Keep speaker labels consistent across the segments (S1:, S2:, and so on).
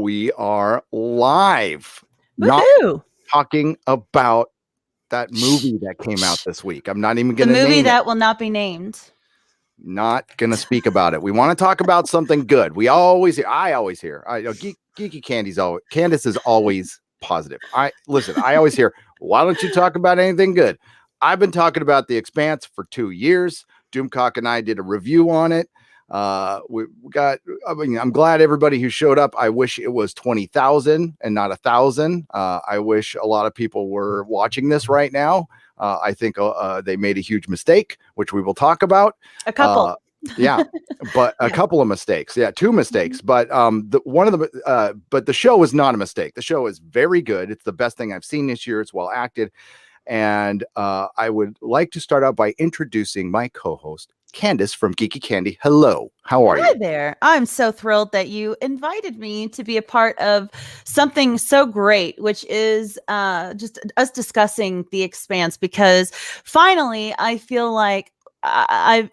S1: we are live. Not
S2: Woohoo!
S1: talking about that movie that came out this week. I'm not even going to
S2: The movie
S1: name
S2: that
S1: it.
S2: will not be named.
S1: Not going to speak about it. We want to talk about something good. I always hear. Geeky Candace is always positive. I always hear, why don't you talk about anything good? I've been talking about The Expanse for 2 years. Doomcock and I did a review on it. I'm glad everybody who showed up. I wish it was 20,000 and not 1,000. I wish a lot of people were watching this right now. I think they made a huge mistake, which we will talk about.
S2: A couple.
S1: Yeah, but a couple of mistakes. Yeah, 2 mistakes. But but the show is not a mistake. The show is very good. It's the best thing I've seen this year. It's well acted. And I would like to start out by introducing my co-host, Candace from Geeky Candy. Hello, how are you?
S2: Hi there. I'm so thrilled that you invited me to be a part of something so great, which is just us discussing The Expanse, because finally I feel like I've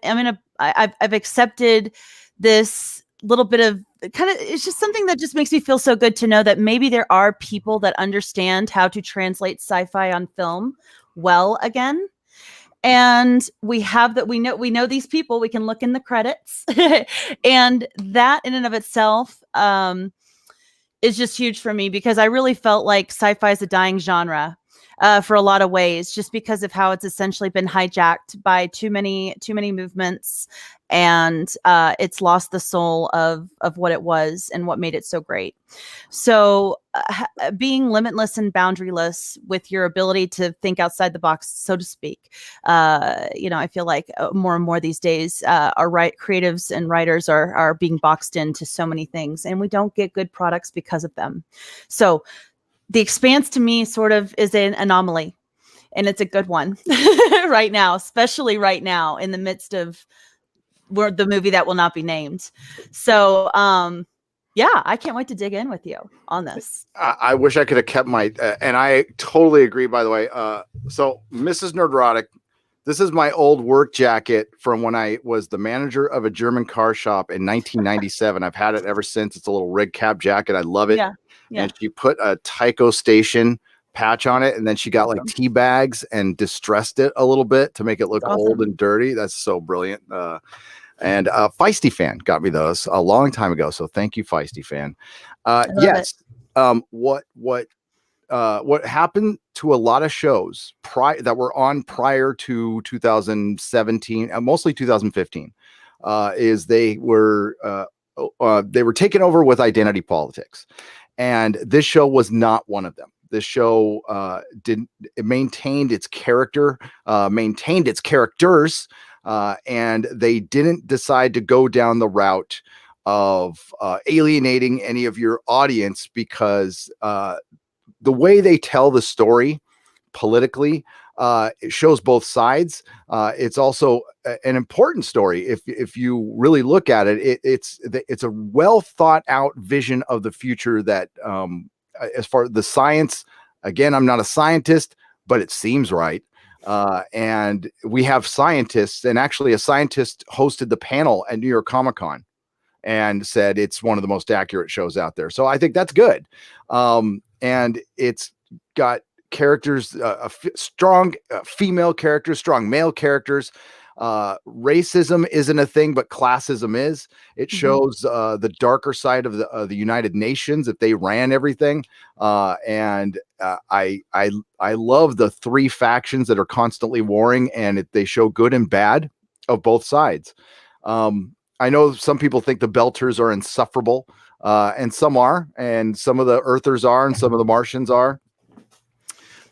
S2: accepted this little bit of it's just something that just makes me feel so good to know that maybe there are people that understand how to translate sci-fi on film well again. And we know these people. We can look in the credits, and that in and of itself is just huge for me, because I really felt like sci-fi is a dying genre for a lot of ways, just because of how it's essentially been hijacked by too many movements, and it's lost the soul of what it was and what made it so great. So being limitless and boundaryless with your ability to think outside the box, so to speak, I feel like more and more these days creatives and writers are being boxed into so many things, and we don't get good products because of them. So The Expanse to me sort of is an anomaly, and it's a good one right now, especially right now in the midst of the movie that will not be named. So, yeah, I can't wait to dig in with you on this.
S1: I wish I could have kept my, and I totally agree, by the way. So Mrs. Nerdrotic, this is my old work jacket from when I was the manager of a German car shop in 1997. I've had it ever since. It's a little rig cap jacket. I love it.
S2: Yeah.
S1: And she put a Tycho Station patch on it, and then she got like tea bags and distressed it a little bit to make it look old and dirty. That's so brilliant. And Feisty Fan got me those a long time ago. So thank you, Feisty Fan. Yes. What happened to a lot of shows that were on prior to 2017, mostly 2015, is they were taken over with identity politics. And this show was not one of them. This show maintained its character, maintained its characters, and they didn't decide to go down the route of alienating any of your audience, because the way they tell the story politically, it shows both sides. It's also an important story. If you really look at it, it's a well thought out vision of the future that, as far as the science, again, I'm not a scientist, but it seems right. And we have scientists, and actually a scientist hosted the panel at New York Comic Con and said it's one of the most accurate shows out there. So I think that's good. And it's got characters, strong female characters, strong male characters. Racism isn't a thing, but classism is. It shows the darker side of the United Nations if they ran everything. And I love the 3 factions that are constantly warring, and they show good and bad of both sides. I know some people think the Belters are insufferable, and some are, and some of the Earthers are, and some of the Martians are.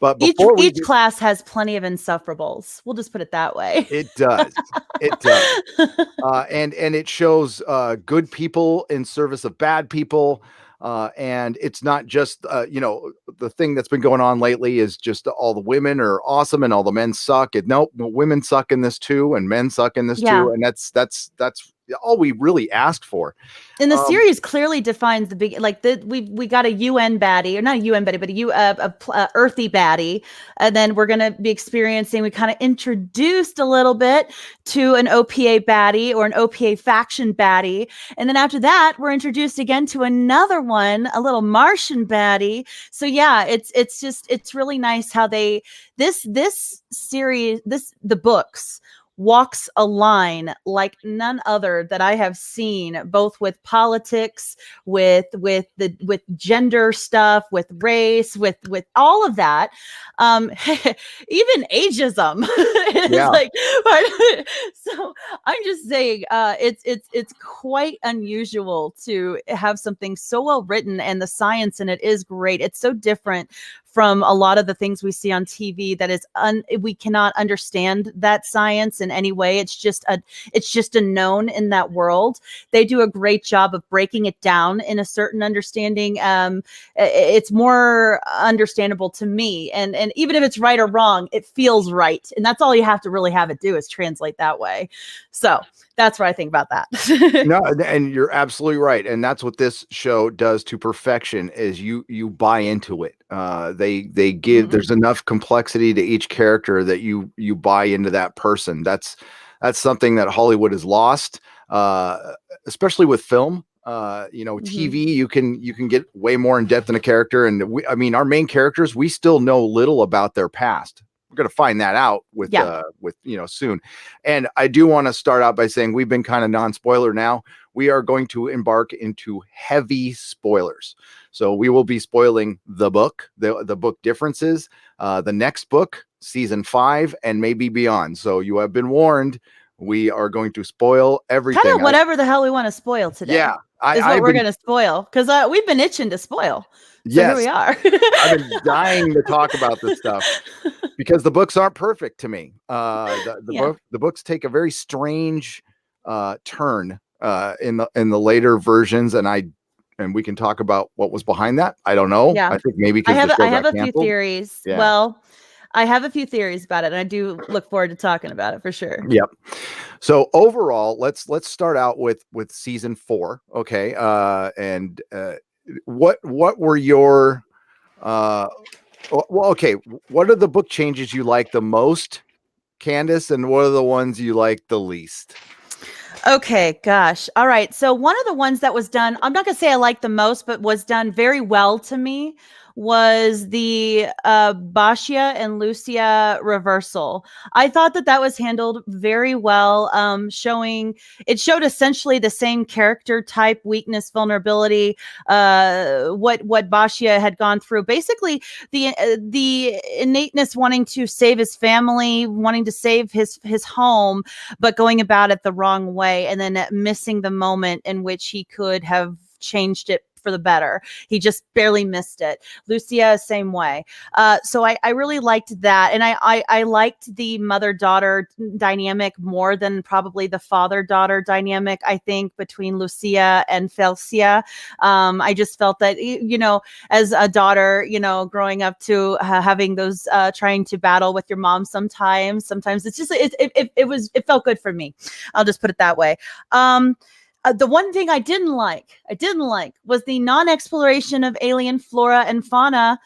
S1: But
S2: each class has plenty of insufferables. We'll just put it that way.
S1: It does. It does. And it shows good people in service of bad people. And it's not just, the thing that's been going on lately is just all the women are awesome and all the men suck. Nope, women suck in this too, and men suck in this too. And that's all we really asked for.
S2: And the series clearly defines the big, like we got a UN baddie, or not a UN baddie, but a earthy baddie, and then we're gonna be experiencing. We kind of introduced a little bit to an OPA baddie or an OPA faction baddie, and then after that, we're introduced again to another one, a little Martian baddie. So yeah, it's really nice how this series, the books walks a line like none other that I have seen, both with politics, with gender stuff, with race, with all of that, even ageism.
S1: Yeah.
S2: Like, so I'm just saying, it's quite unusual to have something so well written, and the science in it is great. It's so different from a lot of the things we see on TV that is we cannot understand that science in any way. It's just a known in that world. They do a great job of breaking it down in a certain understanding. It's more understandable to me, and even if it's right or wrong, it feels right, and that's all you have to really have it do is translate that way. So that's what I think about that.
S1: No, and you're absolutely right, and that's what this show does to perfection. Is you buy into it. They give there's enough complexity to each character that you buy into that person. That's something that Hollywood has lost, especially with film. TV, you can get way more in depth in a character, and our main characters, we still know little about their past. We're going to find that out with soon. And I do want to start out by saying we've been kind of non-spoiler now. We are going to embark into heavy spoilers. So we will be spoiling the book, the book differences, the next book, season 5, and maybe beyond. So you have been warned. We are going to spoil everything.
S2: Kind of whatever the hell we want to spoil today.
S1: Yeah.
S2: We're going to spoil, because we've been itching to spoil. So
S1: yes,
S2: here we are.
S1: I've been dying to talk about this stuff because the books aren't perfect to me. The books take a very strange turn in the later versions, and we can talk about what was behind that. I don't know.
S2: Yeah.
S1: I think maybe
S2: I have a few theories.
S1: Yeah.
S2: Well, I have a few theories about it, and I do look forward to talking about it for sure.
S1: Yep. So overall, let's start out with season 4. Okay. And what were your okay, what are the book changes you like the most, Candace, and what are the ones you like the least?
S2: Okay, gosh. All right. So one of the ones that was done, I'm not going to say I like the most, but was done very well to me, was the Bashia and Lucia reversal. I thought that was handled very well, it showed essentially the same character type, weakness, vulnerability, what Bashia had gone through. Basically, the innateness wanting to save his family, wanting to save his home, but going about it the wrong way, and then missing the moment in which he could have changed it for the better. He just barely missed it. Lucia, same way. So I really liked that. And I liked the mother-daughter dynamic more than probably the father-daughter dynamic, I think, between Lucia and Felcia. I just felt that, as a daughter, growing up to having those, trying to battle with your mom sometimes it's just, it felt good for me. I'll just put it that way. The one thing I didn't like was the non-exploration of alien flora and fauna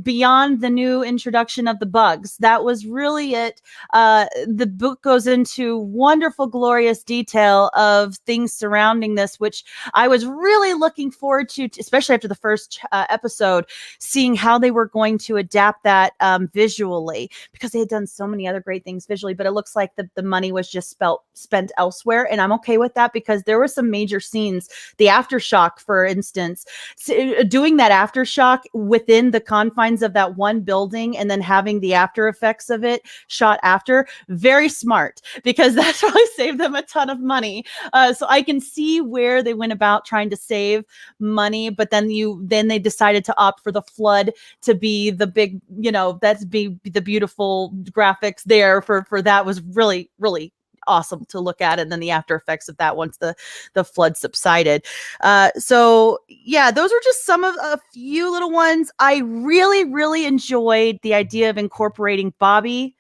S2: beyond the new introduction of the bugs. That was really it. The book goes into wonderful, glorious detail of things surrounding this, which I was really looking forward to, especially after the first episode, seeing how they were going to adapt that visually, because they had done so many other great things visually, but it looks like the money was just spent elsewhere. And I'm okay with that, because there were some major scenes, the aftershock, for instance, doing that aftershock within the confines of that one building, and then having the after effects of it shot after, very smart, because that's probably saved them a ton of money. So I can see where they went about trying to save money, but then they decided to opt for the flood to be the big, that's be the beautiful graphics there for that was really, really awesome to look at, and then the after effects of that once the flood subsided. So yeah, those were just some of a few little ones. I really, really enjoyed the idea of incorporating Bobby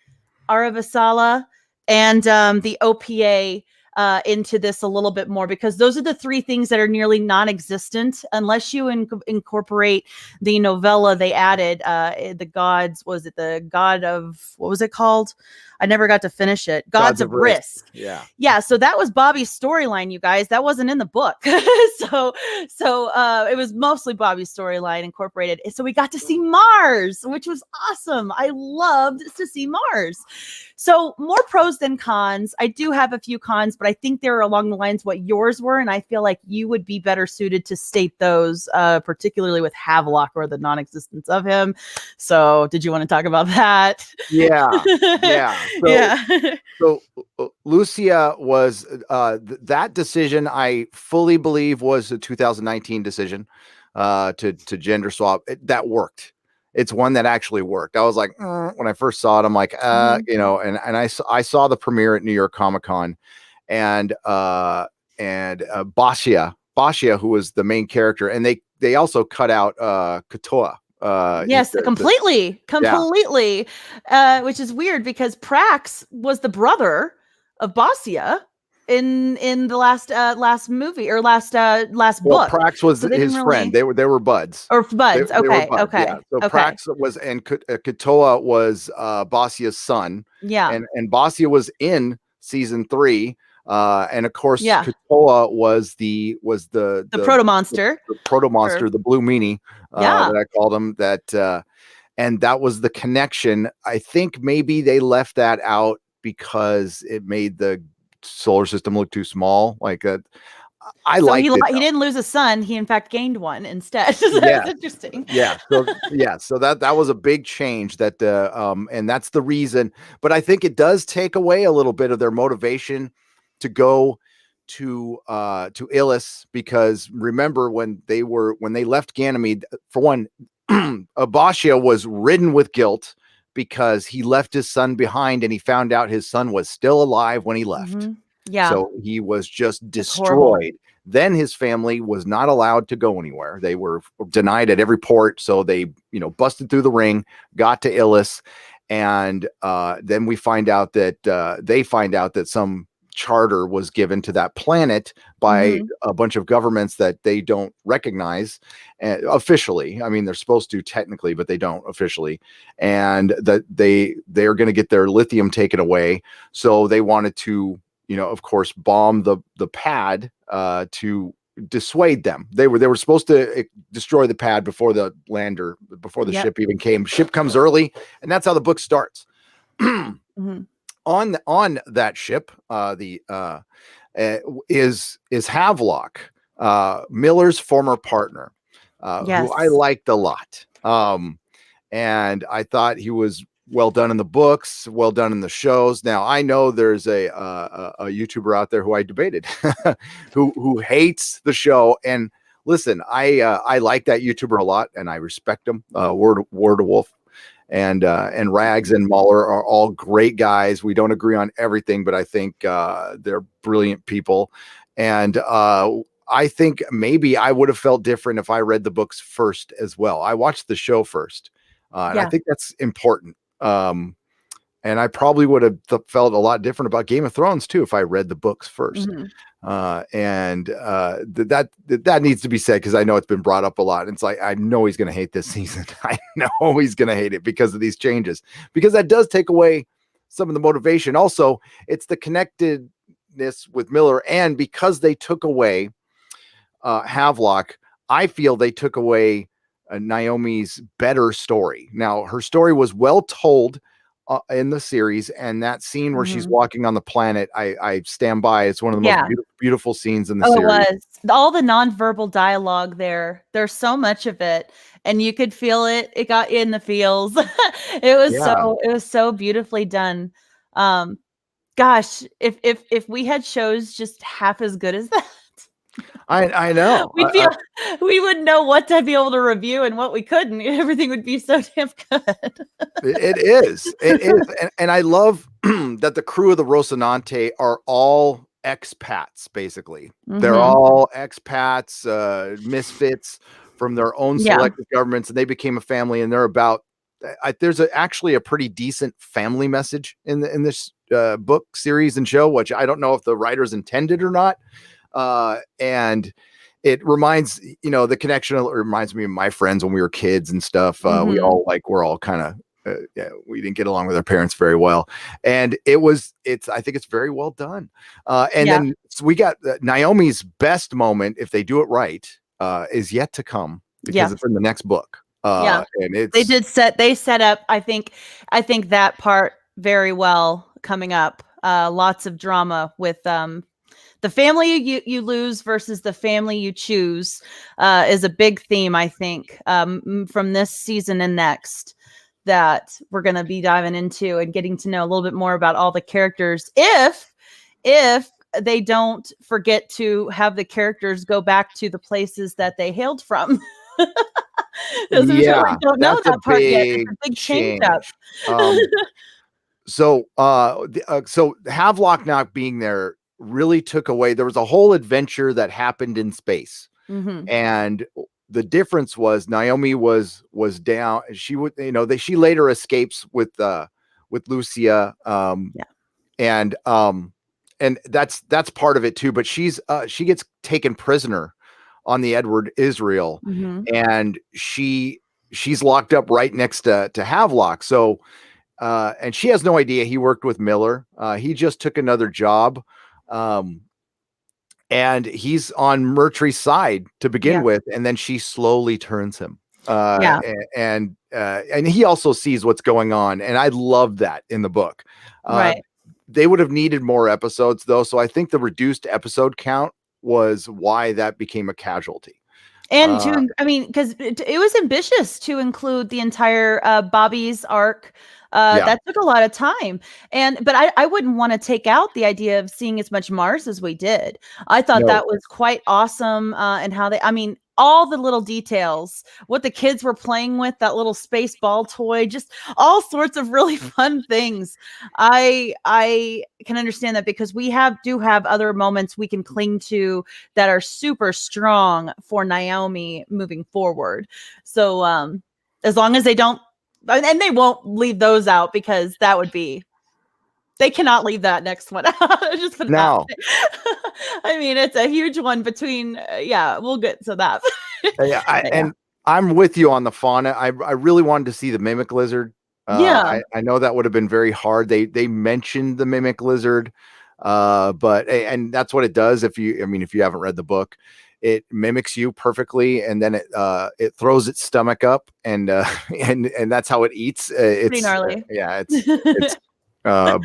S2: Aravasala and the OPA into this a little bit more, because those are the three things that are nearly non-existent unless you incorporate the novella they added. The gods, was it the god of, what was it called? I never got to finish it. Gods of Risk. Yeah. So that was Bobby's storyline, you guys. That wasn't in the book. so it was mostly Bobby's storyline incorporated. So we got to see Mars, which was awesome. I loved to see Mars. So more pros than cons. I do have a few cons, but I think they're along the lines what yours were, and I feel like you would be better suited to state those, particularly with Havelock or the non-existence of him. So did you want to talk about that?
S1: Yeah. So,
S2: Yeah.
S1: so Lucia was that decision, I fully believe, was a 2019 decision to gender swap. That worked. It's one that actually worked. I was like, when I first saw it, I'm like, you know, and I saw the premiere at New York Comic Con, and Basia, who was the main character, and they also cut out Katoa.
S2: Yes, completely, which is weird because Prax was the brother of Basia in the last movie or last book.
S1: Prax was his friend. They were buds.
S2: Or buds.
S1: They were buds.
S2: Okay.
S1: Yeah. So Prax was, and Katoa was Basia's son.
S2: Yeah.
S1: And Basia was in season 3. And of course,
S2: yeah.
S1: Katoa was the
S2: proto-monster.
S1: The proto-monster, the blue meanie, that I called him. That and that was the connection. I think maybe they left that out because it made the solar system look too small. Like I like
S2: he didn't lose a son. He in fact gained one instead. So that's interesting.
S1: Yeah. So that was a big change. That and that's the reason. But I think it does take away a little bit of their motivation to go to Illis, because remember when they left Ganymede, for one, Basia was ridden with guilt because he left his son behind, and he found out his son was still alive when he left.
S2: Yeah.
S1: So he was just destroyed. Then his family was not allowed to go anywhere. They were denied at every port. So they, busted through the ring, got to Illis, and then we find out that they find out that some charter was given to that planet by a bunch of governments that they don't recognize officially. I mean, they're supposed to technically, but they don't officially, and that they're going to get their lithium taken away. So they wanted to, of course, bomb the pad to dissuade them. They were supposed to destroy the pad before the lander, before the ship even came. Ship comes early, and that's how the book starts. On that ship, is Havelock, Miller's former partner, who I liked a lot. And I thought he was well done in the books, well done in the shows. Now I know there's a YouTuber out there who I debated, who hates the show. And listen, I like that YouTuber a lot, and I respect him. Word of Wolf. And Rags and Muller are all great guys. We don't agree on everything, but I think they're brilliant people. And I think maybe I would have felt different if I read the books first as well. I watched the show first, and I think that's important. And I probably would have felt a lot different about Game of Thrones too if I read the books first. That needs to be said, because I know it's been brought up a lot. And it's like, I know he's going to hate this season. I know he's going to hate it because of these changes, because that does take away some of the motivation. Also, it's the connectedness with Miller, and because they took away Havelock, I feel they took away Naomi's better story. Now, her story was well told in the series, and that scene where she's walking on the planet, I stand by. It's one of the most beautiful scenes in the series. It was
S2: all the nonverbal dialogue there. There's so much of it, and you could feel it. It got in the feels. It was so beautifully done. Gosh, if we had shows just half as good as that,
S1: I know.
S2: We would know what to be able to review and what we couldn't. Everything would be so damn good.
S1: It is. And I love that the crew of the Rocinante are all expats, basically. They're all expats, misfits from their own selected governments, and they became a family, and they're about there's actually a pretty decent family message in this book series and show, which I don't know if the writers intended or not. And it reminds, the connection reminds me of my friends when we were kids and stuff. We all we're all kind of, we didn't get along with our parents very well. And I think it's very well done. And then so we got Naomi's best moment, if they do it right, is yet to come, because it's in the next book. And
S2: they set up, I think that part very well coming up. Lots of drama with, the family you lose versus the family you choose is a big theme, I think, from this season and next, that we're going to be diving into and getting to know a little bit more about all the characters. If they don't forget to have the characters go back to the places that they hailed from.
S1: Yeah,
S2: don't know that part yet. It's a big change up.
S1: So Havelock not being there really took away. There was a whole adventure that happened in space, and the difference was Naomi was down. She would, she later escapes with Lucia, and that's part of it too. But she gets taken prisoner on the Edward Israel, and she's locked up right next to Havelock. So, and she has no idea he worked with Miller. He just took another job. And he's on Murtry's side to begin with, and then she slowly turns him. And he also sees what's going on, and I love that in the book.
S2: Right.
S1: They would have needed more episodes though, so I think the reduced episode count was why that became a casualty.
S2: And because it was ambitious to include the entire Bobby's arc. That took a lot of time. But I wouldn't want to take out the idea of seeing as much Mars as we did. I thought that was quite awesome. And how all the little details, what the kids were playing with, that little space ball toy, just all sorts of really fun things. I can understand that, because we do have other moments we can cling to that are super strong for Naomi moving forward. So as long as they don't, and they won't leave those out, because that would be, they cannot leave that next one out. Just put
S1: no.
S2: I mean, it's a huge one between. We'll get to that.
S1: And I'm with you on the fauna. I really wanted to see the mimic lizard. I know that would have been very hard. They mentioned the mimic lizard, but that's what it does. If you haven't read the book, it mimics you perfectly, and then it throws its stomach up, and that's how it eats. It's pretty gnarly. It's and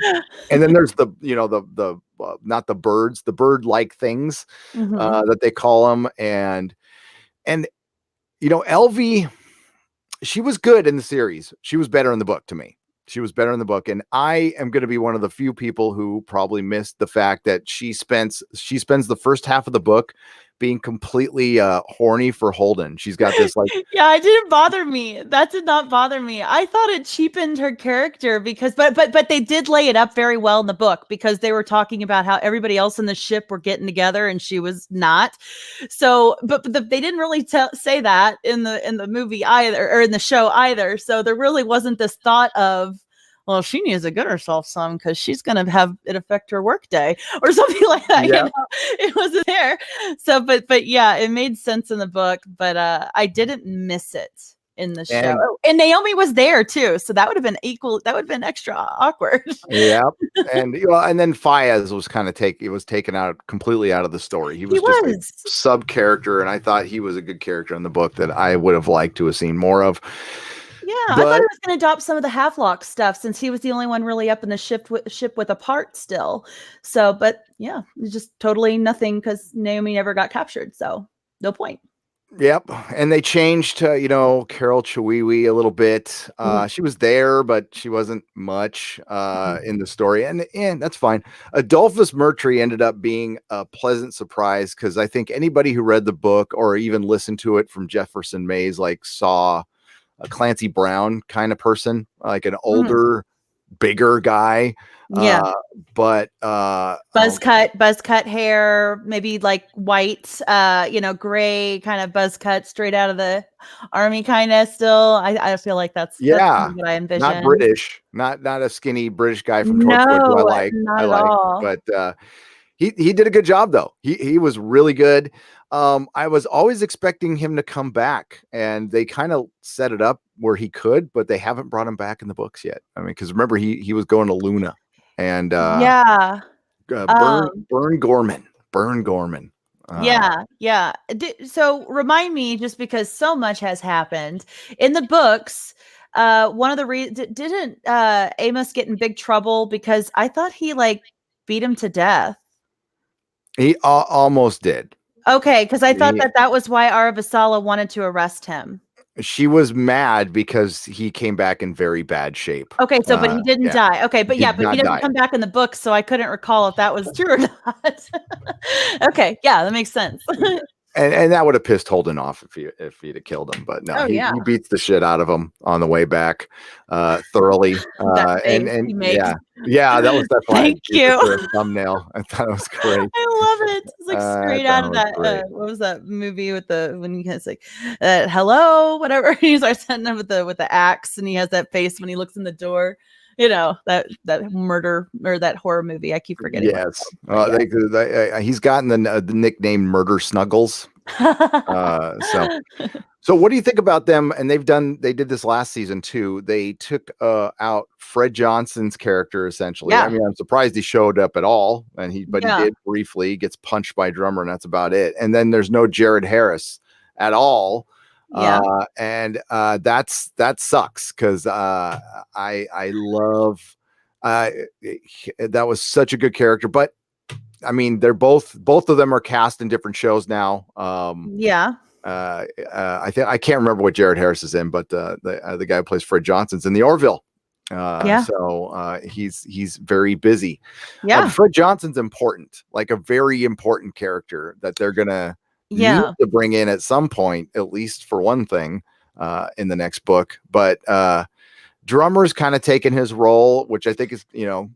S1: then there's the not the birds, the bird-like things that they call them, and Elvie, she was good in the series. She was better in the book to me. She was better in the book, and I am going to be one of the few people who probably missed the fact that she spends the first half of the book being completely horny for Holden. She's got this like
S2: it didn't bother me. That did not bother me. I thought it cheapened her character, because but they did lay it up very well in the book, because they were talking about how everybody else in the ship were getting together and she was not. So but they didn't really say that in the movie either, or in the show either. So there really wasn't this thought of, well, she needs to get herself some, because she's going to have it affect her work day or something like that. It wasn't there. So, but it made sense in the book, but I didn't miss it in the show. And Naomi was there too. So that would have been extra awkward.
S1: And then Fayez was kind of taken out completely out of the story. He was just a sub character, and I thought he was a good character in the book that I would have liked to have seen more of.
S2: I thought he was going to adopt some of the Havelock stuff, since he was the only one really up in the ship with a part still. So, but just totally nothing, because Naomi never got captured. So no point.
S1: Yep. And they changed to, Carol Chiwiwi a little bit. She was there, but she wasn't much in the story. And that's fine. Adolphus Murtry ended up being a pleasant surprise, because I think anybody who read the book or even listened to it from Jefferson Mays saw a Clancy Brown kind of person, like an older bigger guy.
S2: Yeah.
S1: But
S2: Buzz cut hair, maybe like white, gray kind of buzz cut straight out of the army kind of still. I feel like that's kind of what I
S1: not
S2: envision.
S1: British, not a skinny British guy from Torchwood who
S2: No,
S1: I
S2: not at
S1: like,
S2: all.
S1: but he did a good job though. He was really good. I was always expecting him to come back, and they kind of set it up where he could, but they haven't brought him back in the books yet. I mean, because remember he was going to Luna, and
S2: Yeah.
S1: Burn Gorman.
S2: Yeah. So remind me, just because so much has happened in the books. One of the didn't Amos get in big trouble because I thought he like beat him to death.
S1: He almost did.
S2: Okay, because I thought that was why Aravasala wanted to arrest him.
S1: She was mad because he came back in very bad shape.
S2: Okay, so but he didn't die. Okay, but
S1: he
S2: doesn't come back in the book, so I couldn't recall if that was true or not. Okay, yeah, that makes sense.
S1: And that would have pissed Holden off if he'd have killed him, but no, he beats the shit out of him on the way back, thoroughly. Yeah, that was definitely a thumbnail. I thought it was great.
S2: I love it. It's like straight out of that. What was that movie with when he has like, hello, whatever. He starts sending him with the axe, and he has that face when he looks in the door. You know, that murder or that horror movie. I keep forgetting.
S1: Yes. He's gotten the nickname Murder Snuggles. So what do you think about them? And they did this last season too. They took out Fred Johnson's character essentially.
S2: Yeah.
S1: I mean, I'm surprised he showed up at all, he did briefly. Gets punched by a drummer, and that's about it. And then there's no Jared Harris at all. That sucks because I love that was such a good character. But I mean, they're both of them are cast in different shows now. I think I can't remember what Jared Harris is in, but the guy who plays Fred Johnson's in the Orville. So he's very busy. Fred Johnson's important, like a very important character that they're gonna need to bring in at some point, at least for one thing, in the next book. But Drummer's kind of taken his role, which I think is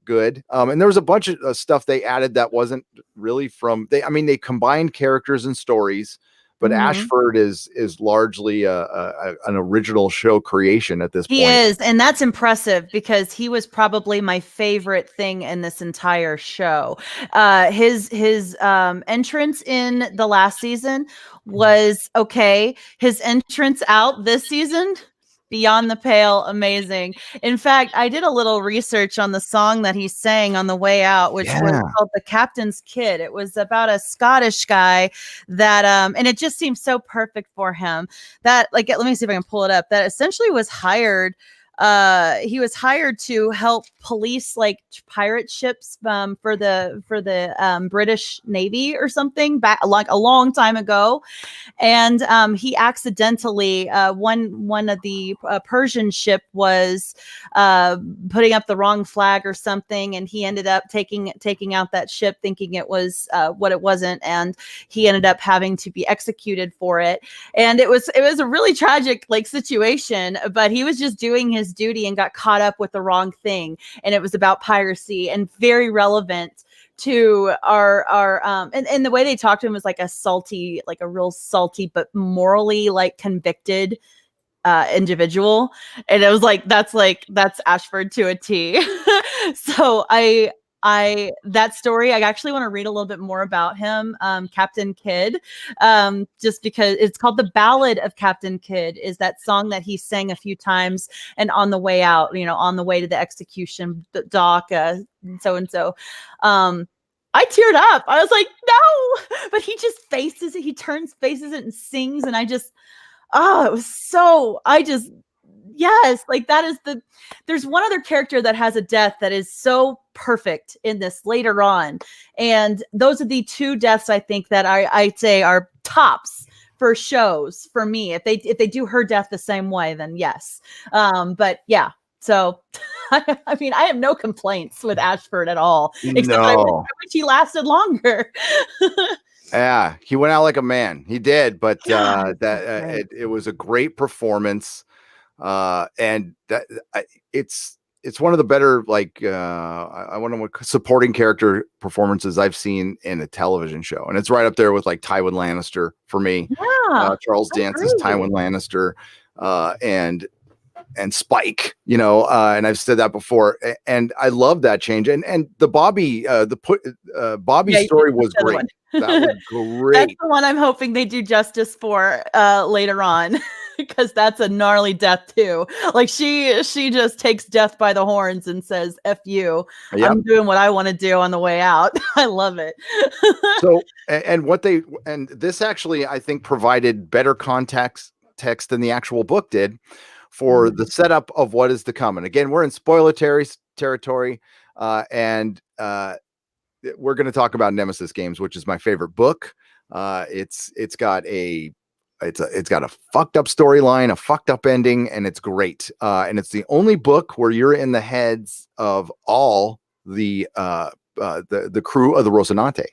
S1: good. And there was a bunch of stuff they added that wasn't really they combined characters and stories. But Ashford is largely an original show creation at this point.
S2: He is, and that's impressive because he was probably my favorite thing in this entire show. His entrance in the last season was okay. His entrance out this season, beyond the pale, amazing. In fact, I did a little research on the song that he sang on the way out, which was called The Captain's Kid. It was about a Scottish guy that and it just seemed so perfect for him that, like, let me see if I can pull it up, that essentially was hired. He was hired to help police like pirate ships for the British Navy or something back like a long time ago. And he accidentally one of the Persian ship was putting up the wrong flag or something, and he ended up taking out that ship thinking it was what it wasn't, and he ended up having to be executed for it. And it was a really tragic like situation, but he was just doing his duty and got caught up with the wrong thing, and it was about piracy and very relevant to our and the way they talked to him was like a real salty but morally like convicted individual, and it was like that's Ashford to a T. So that story, I actually want to read a little bit more about him, Captain Kidd, just because it's called The Ballad of Captain Kidd, is that song that he sang a few times, and on the way out, on the way to the execution dock, so-and-so. I teared up. I was like, no, but he just faces it. He faces it and sings. And it was so, yes, like there's one other character that has a death that is so perfect in this later on. And those are the two deaths I think that I'd say are tops for shows for me. If they do her death the same way, then yes. But yeah, so I mean, I have no complaints with Ashford at all, except I wish he lasted longer.
S1: Yeah, he went out like a man. He did, but it was a great performance. And that it's it's one of the better, like, I want to supporting character performances I've seen in a television show, and it's right up there with like Tywin Lannister for me.
S2: Yeah,
S1: Charles
S2: I
S1: Dance's
S2: agree.
S1: Tywin Lannister, and Spike, and I've said that before, and I love that change. And the Bobby, Bobby's
S2: Yeah, you did
S1: story
S2: the
S1: was
S2: other one.
S1: great. That was
S2: That's
S1: great.
S2: the one I'm hoping they do justice for later on, because that's a gnarly death too. Like she just takes death by the horns and says, "F you,
S1: Yep.
S2: I'm doing what I want to do on the way out." I love it.
S1: So, and this actually, I think, provided better text than the actual book did for the setup of what is to come. And again, we're in spoiler territory, and we're going to talk about Nemesis Games, which is my favorite book. It's got a fucked up storyline, a fucked up ending, and it's great. And it's the only book where you're in the heads of all the crew of the Rocinante.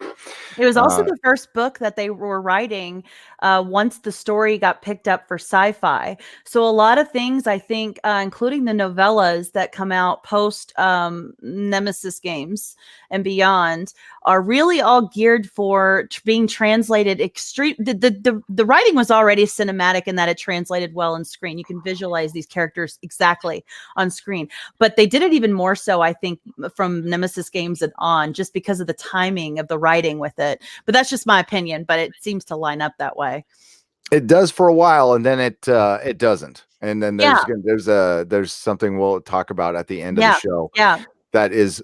S2: It was also the first book that they were writing once the story got picked up for sci-fi. So a lot of things, I think, including the novellas that come out post Nemesis Games and beyond, are really all geared for being translated extreme. The writing was already cinematic in that it translated well on screen. You can visualize these characters exactly on screen, but they did it even more so, I think, from Nemesis Games and on, just because of the timing of the writing with it. But that's just my opinion, but it seems to line up that way.
S1: It does for a while, and then it doesn't. And then there's something we'll talk about at the end of the show.
S2: Yeah.
S1: That is,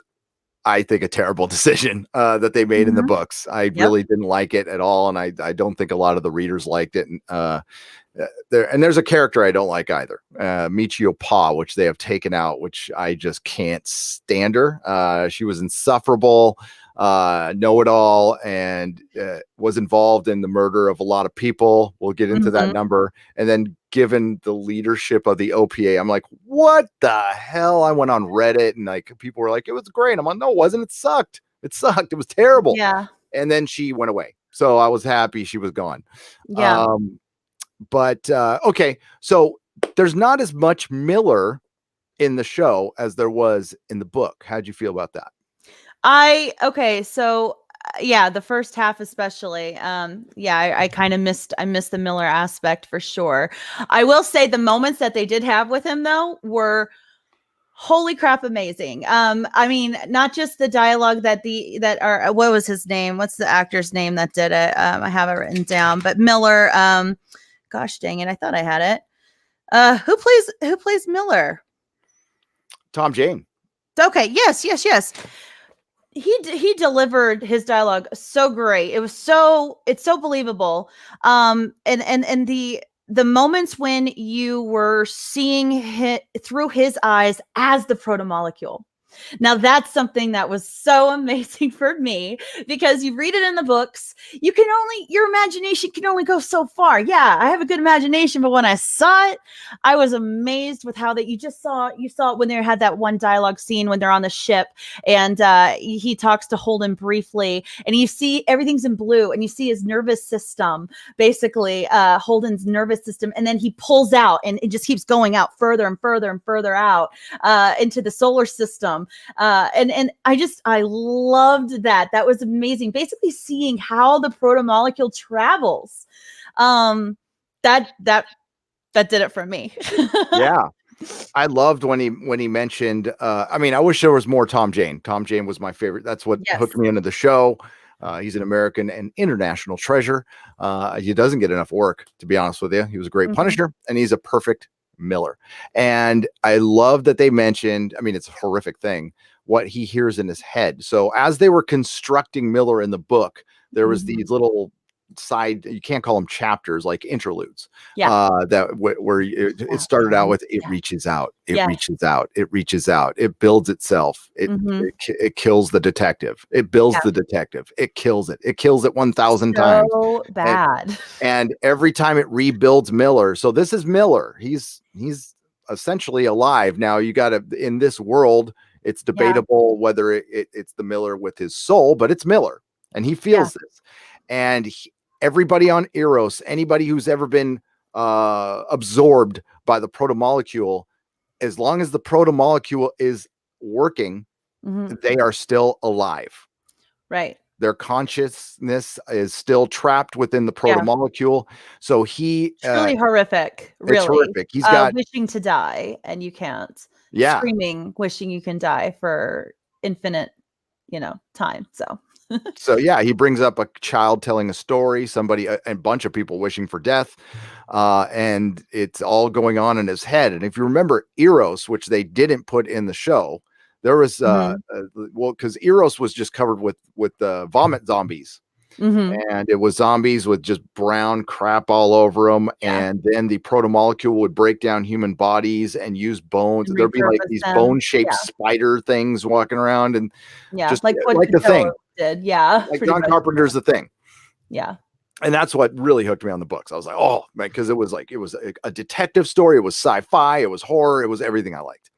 S1: I think, a terrible decision that they made in the books. I really didn't like it at all, and I don't think a lot of the readers liked it. There's a character I don't like either, Michio Pa, which they have taken out, which I just can't stand her. She was insufferable, know-it-all, and was involved in the murder of a lot of people. We'll get into that number. And then given the leadership of the OPA, I'm like, what the hell? I went on Reddit, and like people were like, it was great. I'm like, no, it wasn't. It sucked. It was terrible.
S2: Yeah.
S1: And then she went away. So I was happy she was gone.
S2: Yeah.
S1: But okay, so there's not as much Miller in the show as there was in the book. How'd you feel about that?
S2: So yeah, the first half especially. I kind of missed the Miller aspect for sure. I will say the moments that they did have with him though were holy crap amazing. I mean, not just the dialogue what was his name? What's the actor's name that did it? I have it written down, but Miller, gosh dang it, I thought I had it. Who plays Miller?
S1: Tom Jane.
S2: Okay, yes. He delivered his dialogue so great. It's so believable. And the moments when you were seeing it through his eyes as the protomolecule. Now that's something that was so amazing for me, because you read it in the books, your imagination can only go so far. Yeah, I have a good imagination, but when I saw it, I was amazed with how that you saw it when they had that one dialogue scene when they're on the ship, and he talks to Holden briefly, and you see everything's in blue, and you see his nervous system, basically Holden's nervous system, and then he pulls out, and it just keeps going out further and further and further out into the solar system. And I loved that. That was amazing. Basically seeing how the protomolecule travels. That did it for me.
S1: Yeah. I loved when he mentioned, I mean, I wish there was more Tom Jane. Tom Jane was my favorite. That's what hooked me into the show. He's an American and international treasure. He doesn't get enough work, to be honest with you. He was a great Punisher, and he's a perfect Miller. And I love that they mentioned, I mean, it's a horrific thing, what he hears in his head. So as they were constructing Miller in the book, there was these little side, you can't call them chapters, like interludes, where it started out with it reaches out, reaches out, it reaches out, it builds itself, it kills the detective, it builds the detective, it kills it 1,000 times.
S2: So bad.
S1: And every time it rebuilds Miller. So this is Miller. He's essentially alive now. You got to, in this world, it's debatable whether it's the Miller with his soul, but it's Miller, and he feels this. And everybody on Eros, anybody who's ever been absorbed by the protomolecule, as long as the protomolecule is working, they are still alive.
S2: Right.
S1: Their consciousness is still trapped within the
S2: Yeah.
S1: protomolecule. So he,
S2: It's really horrific,
S1: it's
S2: really.
S1: horrific. He's got,
S2: Wishing to die and you can't.
S1: yeah.
S2: Screaming, wishing you can die for infinite, time.
S1: So yeah, he brings up a child telling a story, somebody, a bunch of people wishing for death, and it's all going on in his head. And if you remember Eros, which they didn't put in the show, there was well, because Eros was just covered with vomit zombies, and it was zombies with just brown crap all over them.
S2: Yeah.
S1: And then the protomolecule would break down human bodies and use bones.
S2: And
S1: There'd be like
S2: repurpose
S1: these
S2: them.
S1: bone-shaped spider things walking around, and just
S2: like what
S1: like the Thing.
S2: did. Yeah.
S1: Like John Carpenter's The Thing.
S2: Yeah.
S1: And that's what really hooked me on the books. I was like, oh man, because it was a detective story. It was sci-fi. It was horror. It was everything I liked.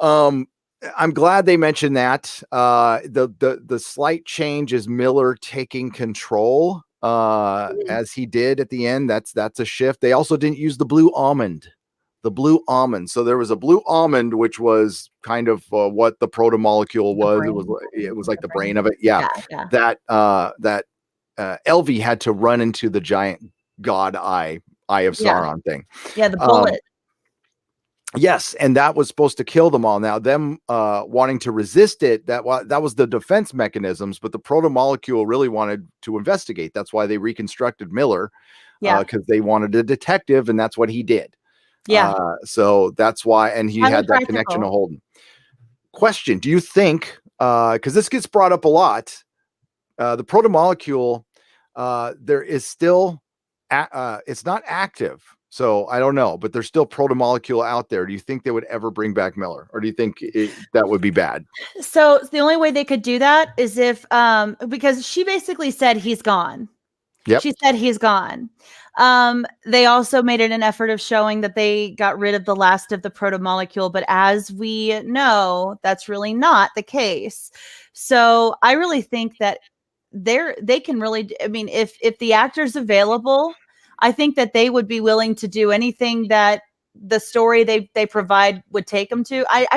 S1: I'm glad they mentioned that. The slight change is Miller taking control as he did at the end. That's a shift. They also didn't use the blue almond. So there was a blue almond, which was kind of what the protomolecule was. It was like the brain of it. Yeah. That Elvie had to run into the giant god eye of Sauron thing.
S2: Yeah, the bullet.
S1: Yes, and that was supposed to kill them all. Now, them wanting to resist it, that was the defense mechanisms, but the protomolecule really wanted to investigate. That's why they reconstructed Miller, because they wanted a detective, and that's what he did.
S2: Yeah.
S1: So that's why, and he had that connection to Holden. Question: do you think, because this gets brought up a lot, the protomolecule, there is still, it's not active. So I don't know, but there's still protomolecule out there. Do you think they would ever bring back Miller, or do you think that would be bad?
S2: So the only way they could do that is if, because she basically said he's gone.
S1: Yep.
S2: She said he's gone. They also made it an effort of showing that they got rid of the last of the protomolecule, but as we know, that's really not the case. So I really think that they can really, I mean, if the actor's available, I think that they would be willing to do anything that the story they provide would take them to. I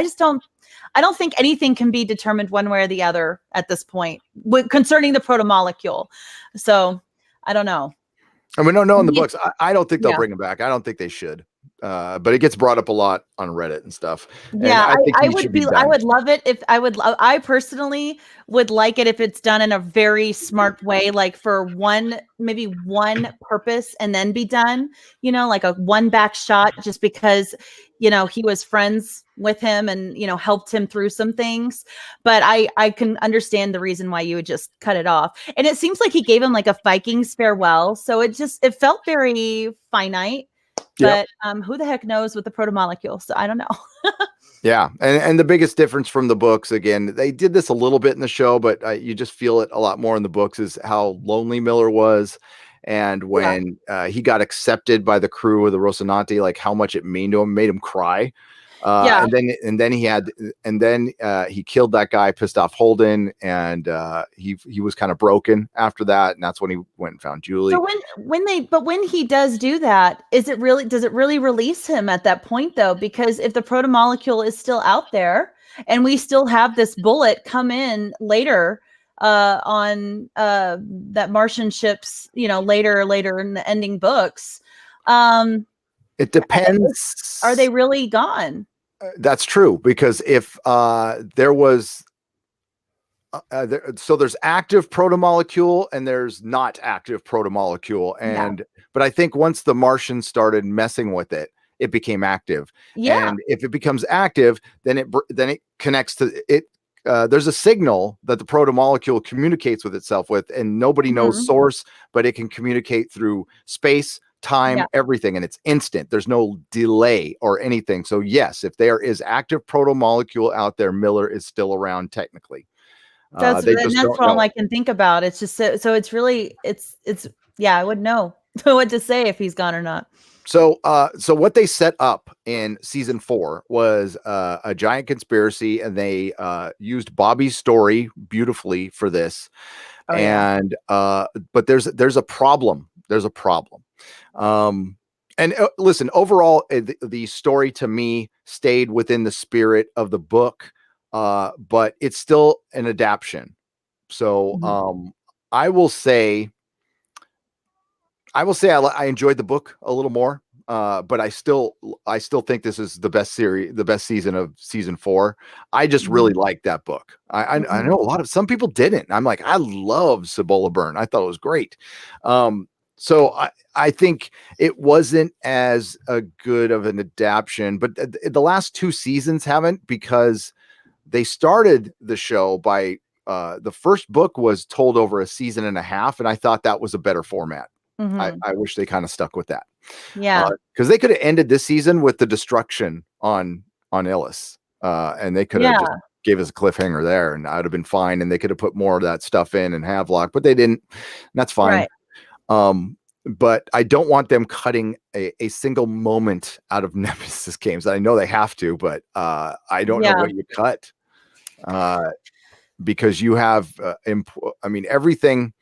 S2: don't think anything can be determined one way or the other at this point concerning the protomolecule. So I don't know.
S1: And we don't know in the books. I don't think they'll bring him back. I don't think they should. But it gets brought up a lot on Reddit and stuff.
S2: Yeah,
S1: and
S2: I would love it if I personally would like it if it's done in a very smart way, like for maybe one purpose and then be done, like a one back shot, just because, he was friends with him and, helped him through some things. But I can understand the reason why you would just cut it off. And it seems like he gave him like a Vikings farewell. So it felt very finite. But who the heck knows with the protomolecule? So I don't know.
S1: Yeah. And the biggest difference from the books, again, they did this a little bit in the show, but you just feel it a lot more in the books, is how lonely Miller was. And when he got accepted by the crew of the Rocinante, like how much it meant to him, made him cry. And then he killed that guy, pissed off Holden, and he was kind of broken after that, and that's when he went and found Julie.
S2: So when he does do that, does it really release him at that point though? Because if the protomolecule is still out there and we still have this bullet come in later on that Martian ships, later in the ending books,
S1: it depends.
S2: Are they really gone?
S1: That's true, because if there was so there's active protomolecule and there's not active protomolecule, but I think once the Martians started messing with it, it became active. And if it becomes active, then it connects to it. There's a signal that the protomolecule communicates with itself with, and nobody knows source, but it can communicate through space, time, everything, and it's instant. There's no delay or anything. So yes, if there is active protomolecule out there, Miller is still around technically.
S2: That's all I can think about. It's just so it's really I wouldn't know what to say if he's gone or not.
S1: So what they set up in season 4 was a giant conspiracy, and they used Bobby's story beautifully for this. But there's a problem. And listen, overall, the story to me stayed within the spirit of the book, but it's still an adaptation. So I will say, I enjoyed the book a little more, but I still think this is the best series, the best season of season 4. I just really liked that book. I know some people didn't. I'm like, I love Cibola Burn. I thought it was great. So I think it wasn't as good of an adaptation, but the last 2 seasons haven't, because they started the show by the first book was told over a season and a half, and I thought that was a better format. I wish they kind of stuck with that.
S2: Yeah.
S1: Because they could have ended this season with the destruction on Illis. And they could have just gave us a cliffhanger there, and I'd have been fine. And they could have put more of that stuff in Havelock, but they didn't. And that's fine. Right. But I don't want them cutting a single moment out of Nemesis Games. I know they have to, but I don't know what you cut. Because you have, everything.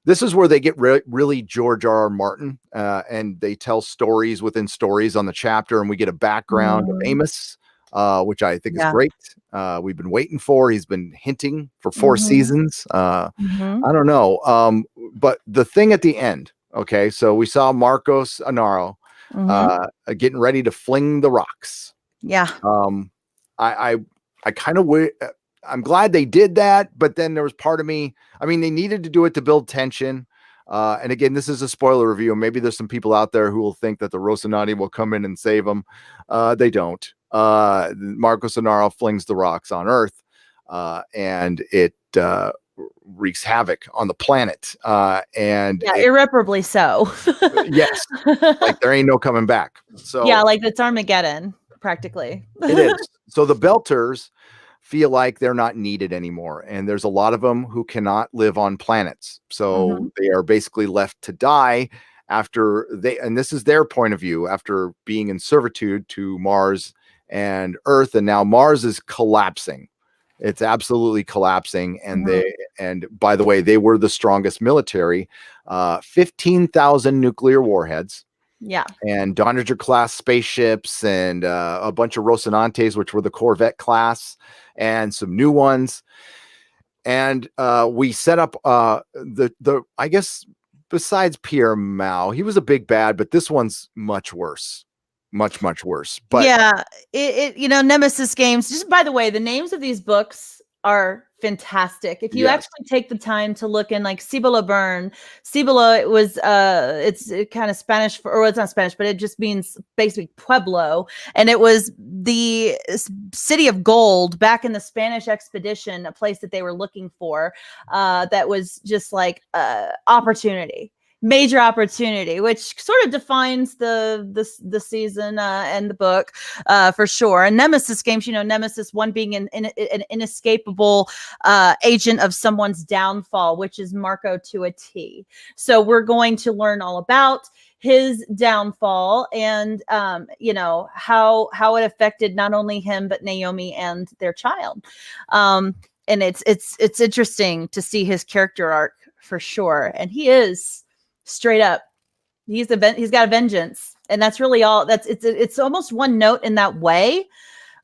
S1: This is where they get really George R.R. Martin, and they tell stories within stories on the chapter, and we get a background of Amos, which I think is great. We've been waiting for. He's been hinting for 4 seasons. I don't know. But the thing at the end, okay, so we saw Marcos Anaro getting ready to fling the rocks.
S2: Yeah.
S1: I kind of I'm glad they did that, but then there was part of me, they needed to do it to build tension. And again, this is a spoiler review. Maybe there's some people out there who will think that the Rocinante will come in and save them. They don't. Marcos Anaro flings the rocks on Earth, and it wreaks havoc on the planet. And
S2: irreparably so.
S1: Yes. Like there ain't no coming back. So
S2: like it's Armageddon, practically.
S1: It is. So the Belters feel like they're not needed anymore. And there's a lot of them who cannot live on planets. So they are basically left to die after and this is their point of view, after being in servitude to Mars and Earth. And now Mars is collapsing. It's absolutely collapsing. And and by the way, they were the strongest military, 15,000 nuclear warheads.
S2: Yeah.
S1: And Donnager class spaceships and a bunch of Rocinantes, which were the Corvette class, and some new ones. And we set up the I guess besides Pierre Mao, he was a big bad, but this one's much worse. Much worse. But
S2: Nemesis Games, just by the way, the names of these books are fantastic. If you actually take the time to look in, like Cibola Burn, Cibola, it was it's kind of Spanish or it's not Spanish, but it just means basically Pueblo, and it was the city of gold back in the Spanish expedition, a place that they were looking for, that was just like opportunity. Major opportunity, which sort of defines the season and the book for sure. And Nemesis Games, Nemesis, one being an inescapable agent of someone's downfall, which is Marco to a T. So we're going to learn all about his downfall and how it affected not only him but Naomi and their child. And it's interesting to see his character arc for sure. And he is straight up, he's got a vengeance, and that's really all. It's almost one note in that way,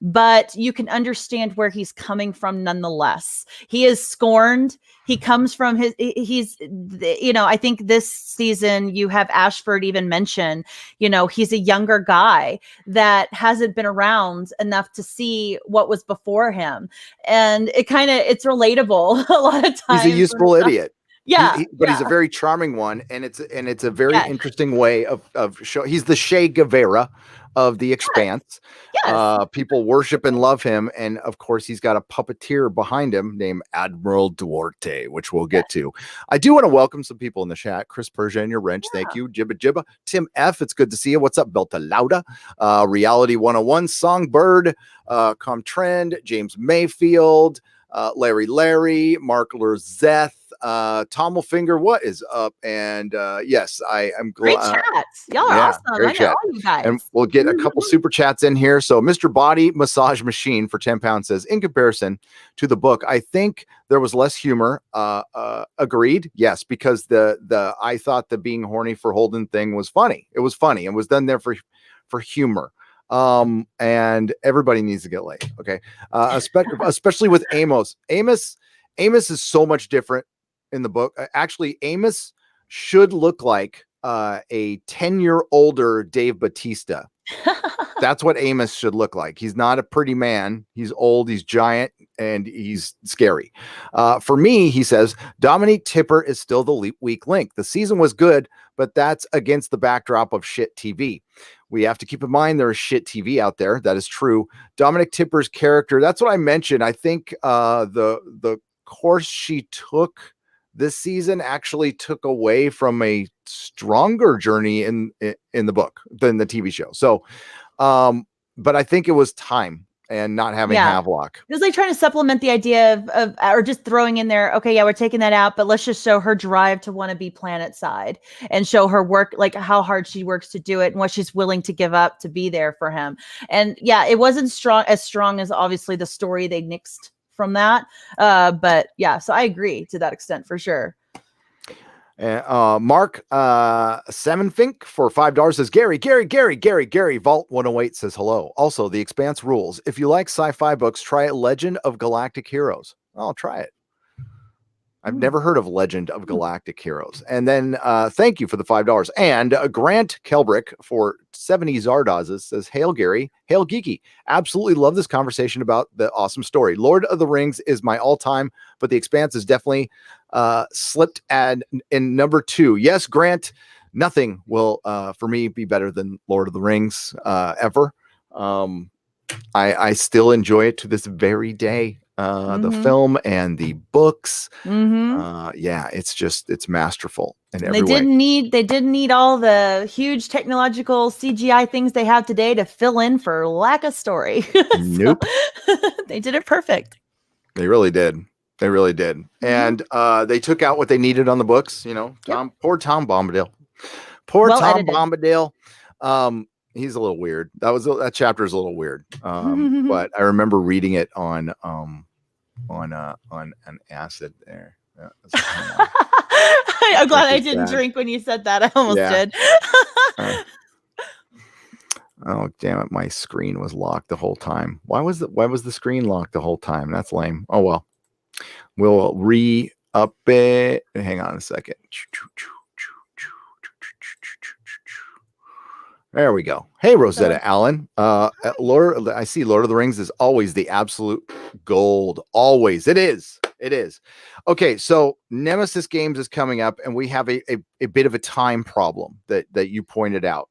S2: but you can understand where he's coming from nonetheless. He is scorned. He comes from I think this season you have Ashford even mention, he's a younger guy that hasn't been around enough to see what was before him, and it's relatable a lot of times.
S1: He's a useful idiot.
S2: Yeah,
S1: but he's a very charming one, and it's a very interesting way of show. He's the Che Guevara of the Expanse. Yes. People worship and love him, and of course, he's got a puppeteer behind him named Admiral Duarte, which we'll get to. I do want to welcome some people in the chat. Chris Persia and your wrench, thank you. Jibba Jibba, Tim F. It's good to see you. What's up, Belta Lauda? Reality 101, Songbird, Comtrend, James Mayfield. Larry, Mark Lerzeth, Tommelfinger, what is up? And yes, I am
S2: Great
S1: glad.
S2: chats. Y'all are
S1: Yeah,
S2: awesome.
S1: great
S2: I met
S1: chat.
S2: all you guys.
S1: And we'll get a couple super chats in here. So Mr. Body Massage Machine for 10 pounds says, in comparison to the book, I think there was less humor. Agreed. Yes, because I thought the being horny for Holden thing was funny. It was funny. It was done there for humor. And everybody needs to get laid. Okay. Especially with Amos. Amos is so much different in the book. Actually, Amos should look like a 10-year older Dave Bautista. That's what Amos should look like. He's not a pretty man. He's old, he's giant, and he's scary. For me, he says, Dominique Tipper is still the weak link. The season was good, but that's against the backdrop of shit TV. We have to keep in mind there is shit TV out there. That is true. Dominic Tipper's character, that's what I mentioned. I think the course she took this season actually took away from a stronger journey in the book than the TV show. So, but I think it was time and not having Havelock.
S2: It was like trying to supplement the idea of or just throwing in there, okay, yeah, we're taking that out, but let's just show her drive to want to be planet side and show her work, like how hard she works to do it and what she's willing to give up to be there for him. And yeah, it wasn't as strong as obviously the story they nixed from that. But yeah, so I agree to that extent for sure.
S1: Mark Semenfink for $5 says, Gary, Vault 108 says hello. Also, the Expanse rules. If you like sci-fi books, try Legend of Galactic Heroes. I'll try it. I've never heard of Legend of Galactic Heroes. And then thank you for the $5. And Grant Kelbrick for 70 Zardazes says, hail Gary, hail Geeky. Absolutely love this conversation about the awesome story. Lord of the Rings is my all-time, but the Expanse is definitely slipped in number 2. Yes, Grant, nothing will for me be better than Lord of the Rings ever. I still enjoy it to this very day. The film and the books. Yeah, it's masterful. And
S2: they didn't need all the huge technological CGI things they have today to fill in for lack of story.
S1: Nope.
S2: They did it perfect.
S1: They really did. And they took out what they needed on the books, poor Tom Bombadil. He's a little weird. That chapter is a little weird. But I remember reading it on an acid there.
S2: I'm glad I didn't drink when you said that. I almost did.
S1: Oh, damn it. My screen was locked the whole time. Why was the screen locked the whole time? That's lame. Oh, well, we'll re-up it. Hang on a second. There we go. Hey, Rosetta Allen. I see Lord of the Rings is always the absolute gold. Always. It is. Okay, so Nemesis Games is coming up, and we have a bit of a time problem that you pointed out.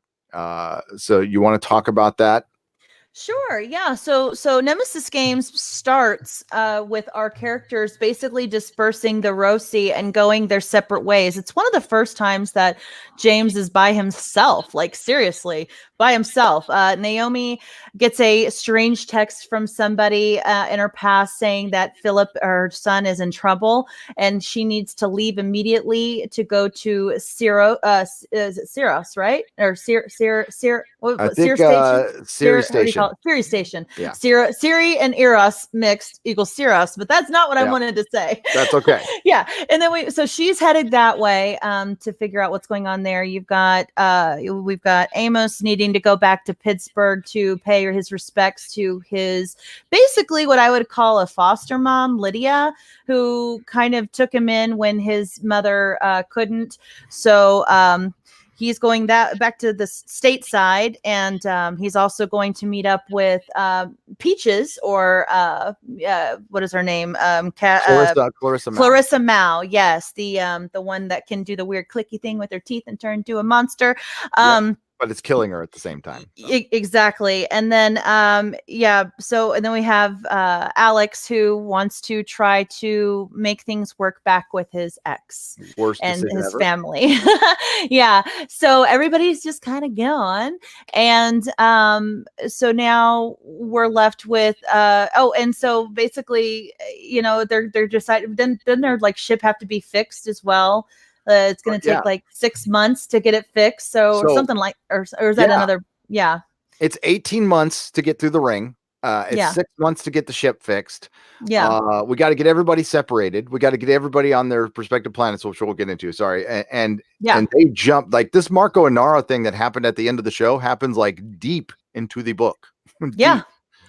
S1: So you want to talk about that?
S2: Sure. Yeah. So Nemesis Games starts with our characters basically dispersing the Rosi and going their separate ways. It's one of the first times that James is by himself, like seriously by himself. Naomi gets a strange text from somebody in her past saying that Philip, her son, is in trouble and she needs to leave immediately to go to Syros, is it Syros, right? Or Sirius Station.
S1: Yeah.
S2: Siri and Eros mixed equals Syros, but that's not what I wanted to say.
S1: That's okay.
S2: Yeah. And then so she's headed that way to figure out what's going on there. We've got Amos needing to go back to Pittsburgh to pay his respects to his basically what I would call a foster mom, Lydia, who kind of took him in when his mother couldn't. So he's going back to the stateside, and he's also going to meet up with Peaches, or what is her name? Clarissa Mao. Yes, the one that can do the weird clicky thing with her teeth and turn into a monster.
S1: but it's killing her at the same time. So.
S2: Exactly. And then and then we have Alex, who wants to try to make things work back with his ex
S1: Worst
S2: and
S1: decision
S2: his
S1: ever.
S2: family. Yeah, so everybody's just kind of gone, and so now we're left with and so basically, they're decided, then their like ship have to be fixed as well. It's going to take like 6 months to get it fixed. So or something like, or is that another? Yeah.
S1: It's 18 months to get through the ring. It's 6 months to get the ship fixed.
S2: Yeah.
S1: We got to get everybody separated. We got to get everybody on their respective planets, which we'll get into. Sorry. And they jump like this Marco and Nara thing that happened at the end of the show happens like deep into the book.
S2: Yeah.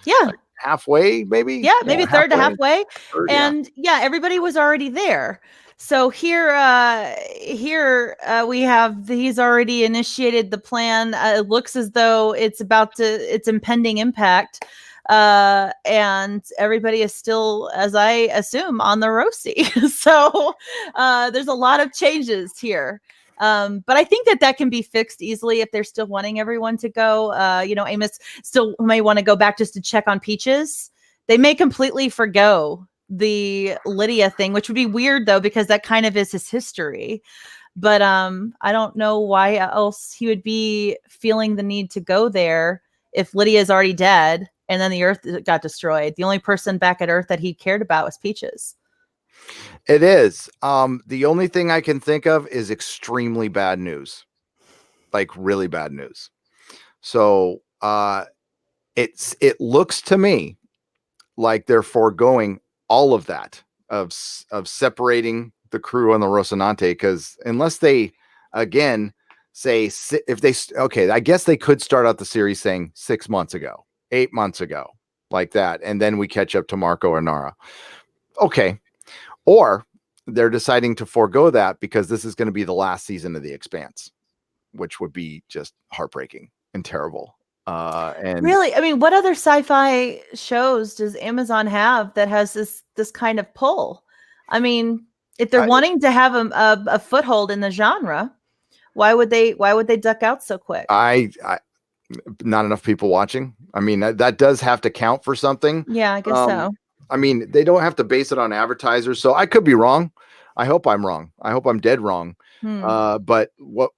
S2: Yeah.
S1: Like halfway, maybe.
S2: Yeah. Maybe third to halfway.
S1: Third,
S2: and everybody was already there. So here we have he's already initiated the plan. It looks as though it's impending impact. And everybody is still, as I assume, on the Rosie. So there's a lot of changes here. But I think that can be fixed easily if they're still wanting everyone to go. Amos still may want to go back just to check on Peaches. They may completely forgo the Lydia thing, which would be weird though, because that kind of is his history. But I don't know why else he would be feeling the need to go there if Lydia is already dead and then the Earth got destroyed. The only person back at Earth that he cared about was Peaches.
S1: It is. The only thing I can think of is extremely bad news, like really bad news. So it looks to me like they're foregoing all of that of separating the crew on the Rocinante, because unless they again say if they I guess they could start out the series saying 6 months ago, 8 months ago, like that, and then we catch up to Marco or Nara. Okay. Or they're deciding to forego that because this is going to be the last season of The Expanse, which would be just heartbreaking and terrible. And
S2: really, I mean, what other sci-fi shows does Amazon have that has this kind of pull? I mean, if they're wanting to have a foothold in the genre, why would they duck out so quick?
S1: I not enough people watching. I mean, that does have to count for something.
S2: Yeah, I guess so.
S1: I mean, they don't have to base it on advertisers, so I could be wrong. I hope I'm wrong. I hope I'm dead wrong. But what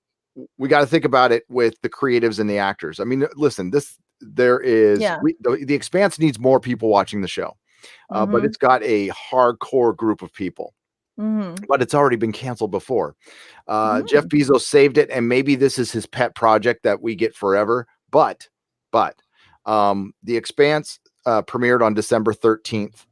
S1: we got to think about it with the creatives and the actors. I mean, listen, the Expanse needs more people watching the show, but it's got a hardcore group of people. But it's already been canceled before. Jeff Bezos saved it, and maybe this is his pet project that we get forever. But The Expanse premiered on December 13th.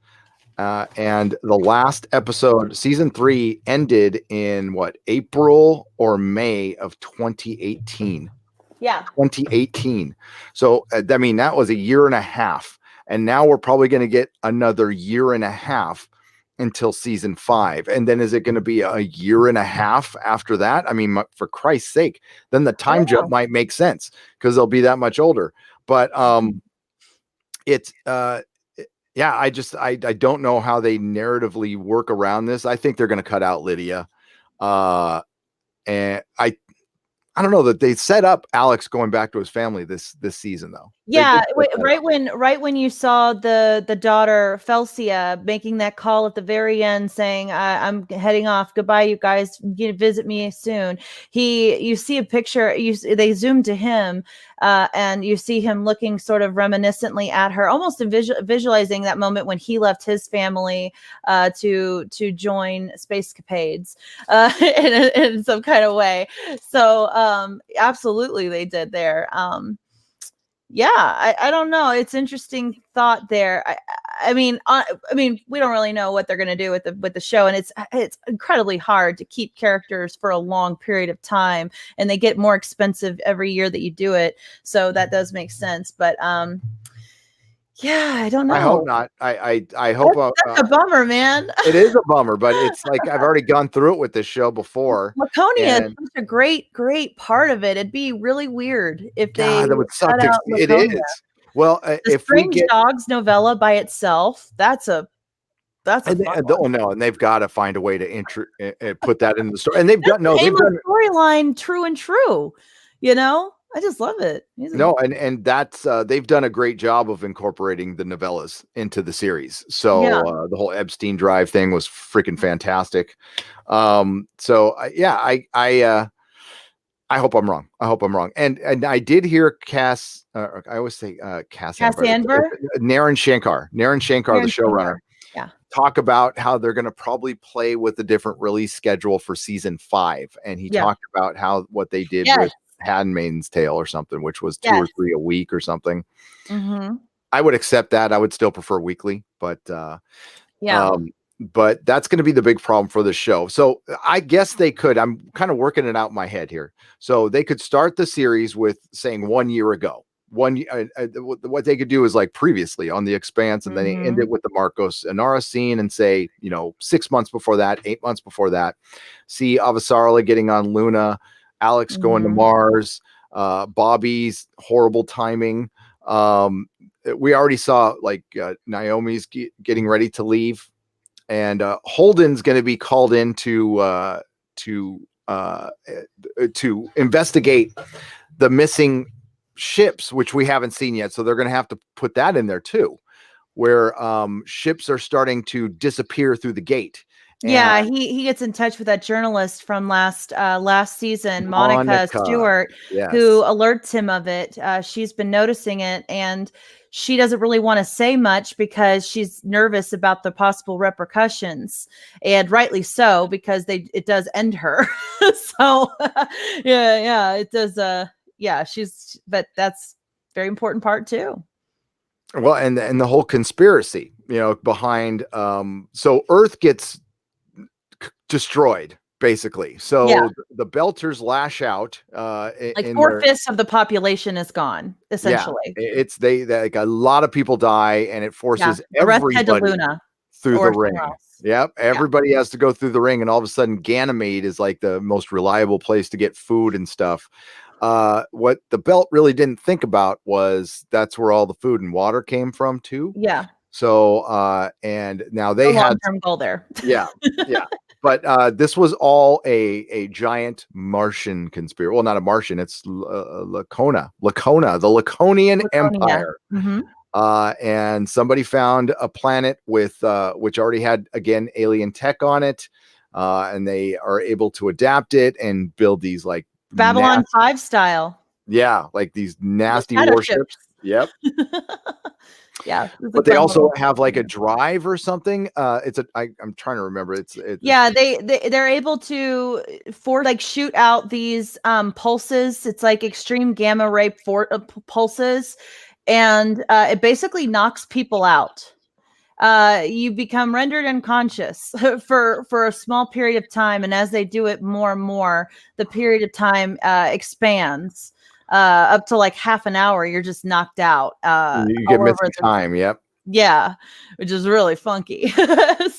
S1: And the last episode, season 3, ended in April or May of 2018.
S2: Yeah.
S1: 2018. So, I mean, that was a year and a half. And now we're probably going to get another year and a half until season 5. And then is it going to be a year and a half after that? I mean, for Christ's sake, then the time jump might make sense because they'll be that much older. But it's I don't know how they narratively work around this. I think they're going to cut out Lydia. And I don't know that they set up Alex going back to his family this season though.
S2: Yeah, right when you saw the daughter Felsia making that call at the very end saying, I'm heading off. Goodbye, you guys. Visit me soon. You see a picture. They zoom to him, and you see him looking sort of reminiscently at her, almost visualizing that moment when he left his family to join Spacecapades in some kind of way. So absolutely, they did there. I don't know. It's interesting thought there. I mean, we don't really know what they're going to do with the show, and it's incredibly hard to keep characters for a long period of time, and they get more expensive every year that you do it. So that does make sense. But I don't know.
S1: I hope not. I hope
S2: that's a bummer, man.
S1: It is a bummer, but it's like I've already gone through it with this show before.
S2: Laconia is such a great part of it. It'd be really weird if that
S1: would suck. It is. Well,
S2: if Strange we get Dogs novella by itself, that's a
S1: and they've got to find a way to put that in the story. And they've done
S2: storyline true and true, you know. I just love it.
S1: No, and that's they've done a great job of incorporating the novellas into the series. So
S2: Yeah.
S1: the whole Epstein Drive thing was freaking fantastic. Yeah, I hope I'm wrong. I hope I'm wrong. And I did hear Cass. I always say Cass Amber.
S2: Cassanver?
S1: Naren Shankar, the
S2: Aaron
S1: showrunner,
S2: Shankar. Yeah.
S1: talk about how they're going to probably play with a different release schedule for season 5. And he
S2: Yeah.
S1: talked about how what they did
S2: Yes.
S1: with Handmaid's Tale or something, which was 2 or
S2: Yes.
S1: 3 a week or something.
S2: Mm-hmm.
S1: I would accept that. I would still prefer weekly, but
S2: Yeah.
S1: but that's going to be the big problem for the show. So I guess they could. I'm kind of working it out in my head here. So they could start the series with saying 1 year ago. What they could do is like previously on the Expanse, and then they end it with the Marcos Inara scene and say, 6 months before that, 8 months before that, see Avasarala getting on Luna, Alex going to Mars, Bobby's horrible timing. We already saw like Naomi's getting ready to leave, and Holden's going to be called in to investigate the missing ships, which we haven't seen yet. So they're going to have to put that in there too, where ships are starting to disappear through the gate.
S2: Yeah, he gets in touch with that journalist from last season, Monica Stewart,
S1: yes,
S2: who alerts him of it. She's been noticing it, and she doesn't really want to say much because she's nervous about the possible repercussions, and rightly so, because it does end her. So yeah, it does. Yeah, but that's very important part too.
S1: Well, and the whole conspiracy, behind so Earth gets destroyed basically. So the Belters lash out.
S2: Like 4/5 of the population is gone, essentially.
S1: Yeah, it's like a lot of people die, and it forces everybody through the ring. Yep, everybody has to go through the ring, and all of a sudden, Ganymede is like the most reliable place to get food and stuff. What the Belt really didn't think about was that's where all the food and water came from too.
S2: Yeah.
S1: So and now they had
S2: long-term goal there.
S1: Yeah. But this was all a giant Martian conspiracy. Well, not a Martian. It's Laconia, the Laconian Empire. And somebody found a planet with which already had, again, alien tech on it, and they are able to adapt it and build these like
S2: Babylon 5 style.
S1: Yeah, like these nasty warships. Yep.
S2: Yeah,
S1: but they also have like a drive or something. I'm trying to remember.
S2: Yeah, they're able to shoot out these pulses. It's like extreme gamma ray pulses, and it basically knocks people out. You become rendered unconscious for a small period of time, and as they do it more and more, the period of time expands. Up to like half an hour, you're just knocked out.
S1: You get missing time. Yep.
S2: Yeah, which is really funky.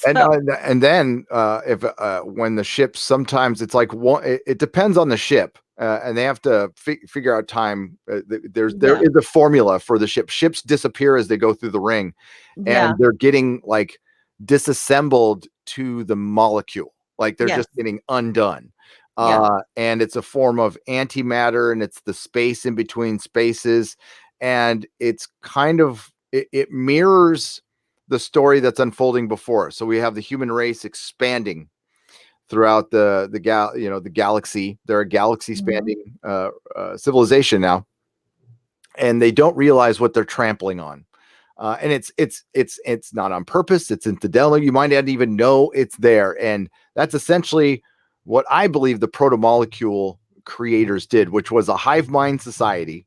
S1: And then if when the ship, sometimes it's like it depends on the ship, and they have to figure out time. There is a formula for the ship. Ships disappear as they go through the ring, and they're getting like disassembled to the molecule, like they're just getting undone. And it's a form of antimatter, and it's the space in between spaces, and it's kind of it mirrors the story that's unfolding before us. So we have the human race expanding throughout the galaxy. They're a galaxy spanning civilization now, and they don't realize what they're trampling on. And it's not on purpose. It's incidental. You might not even know it's there, and that's essentially what I believe the Protomolecule creators did, which was a hive mind society.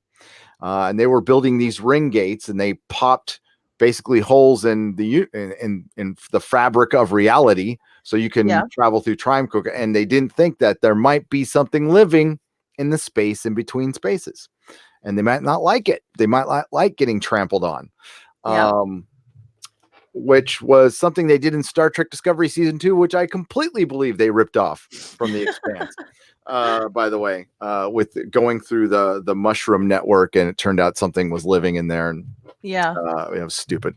S1: And they were building these ring gates, and they popped basically holes in the fabric of reality, so you can travel through time quicker. And they didn't think that there might be something living in the space in between spaces, and they might not like it. They might not like getting trampled on. Which was something they did in Star Trek Discovery Season 2, which I completely believe they ripped off from the Expanse. By the way, with going through the mushroom network, and it turned out something was living in there, and it was stupid.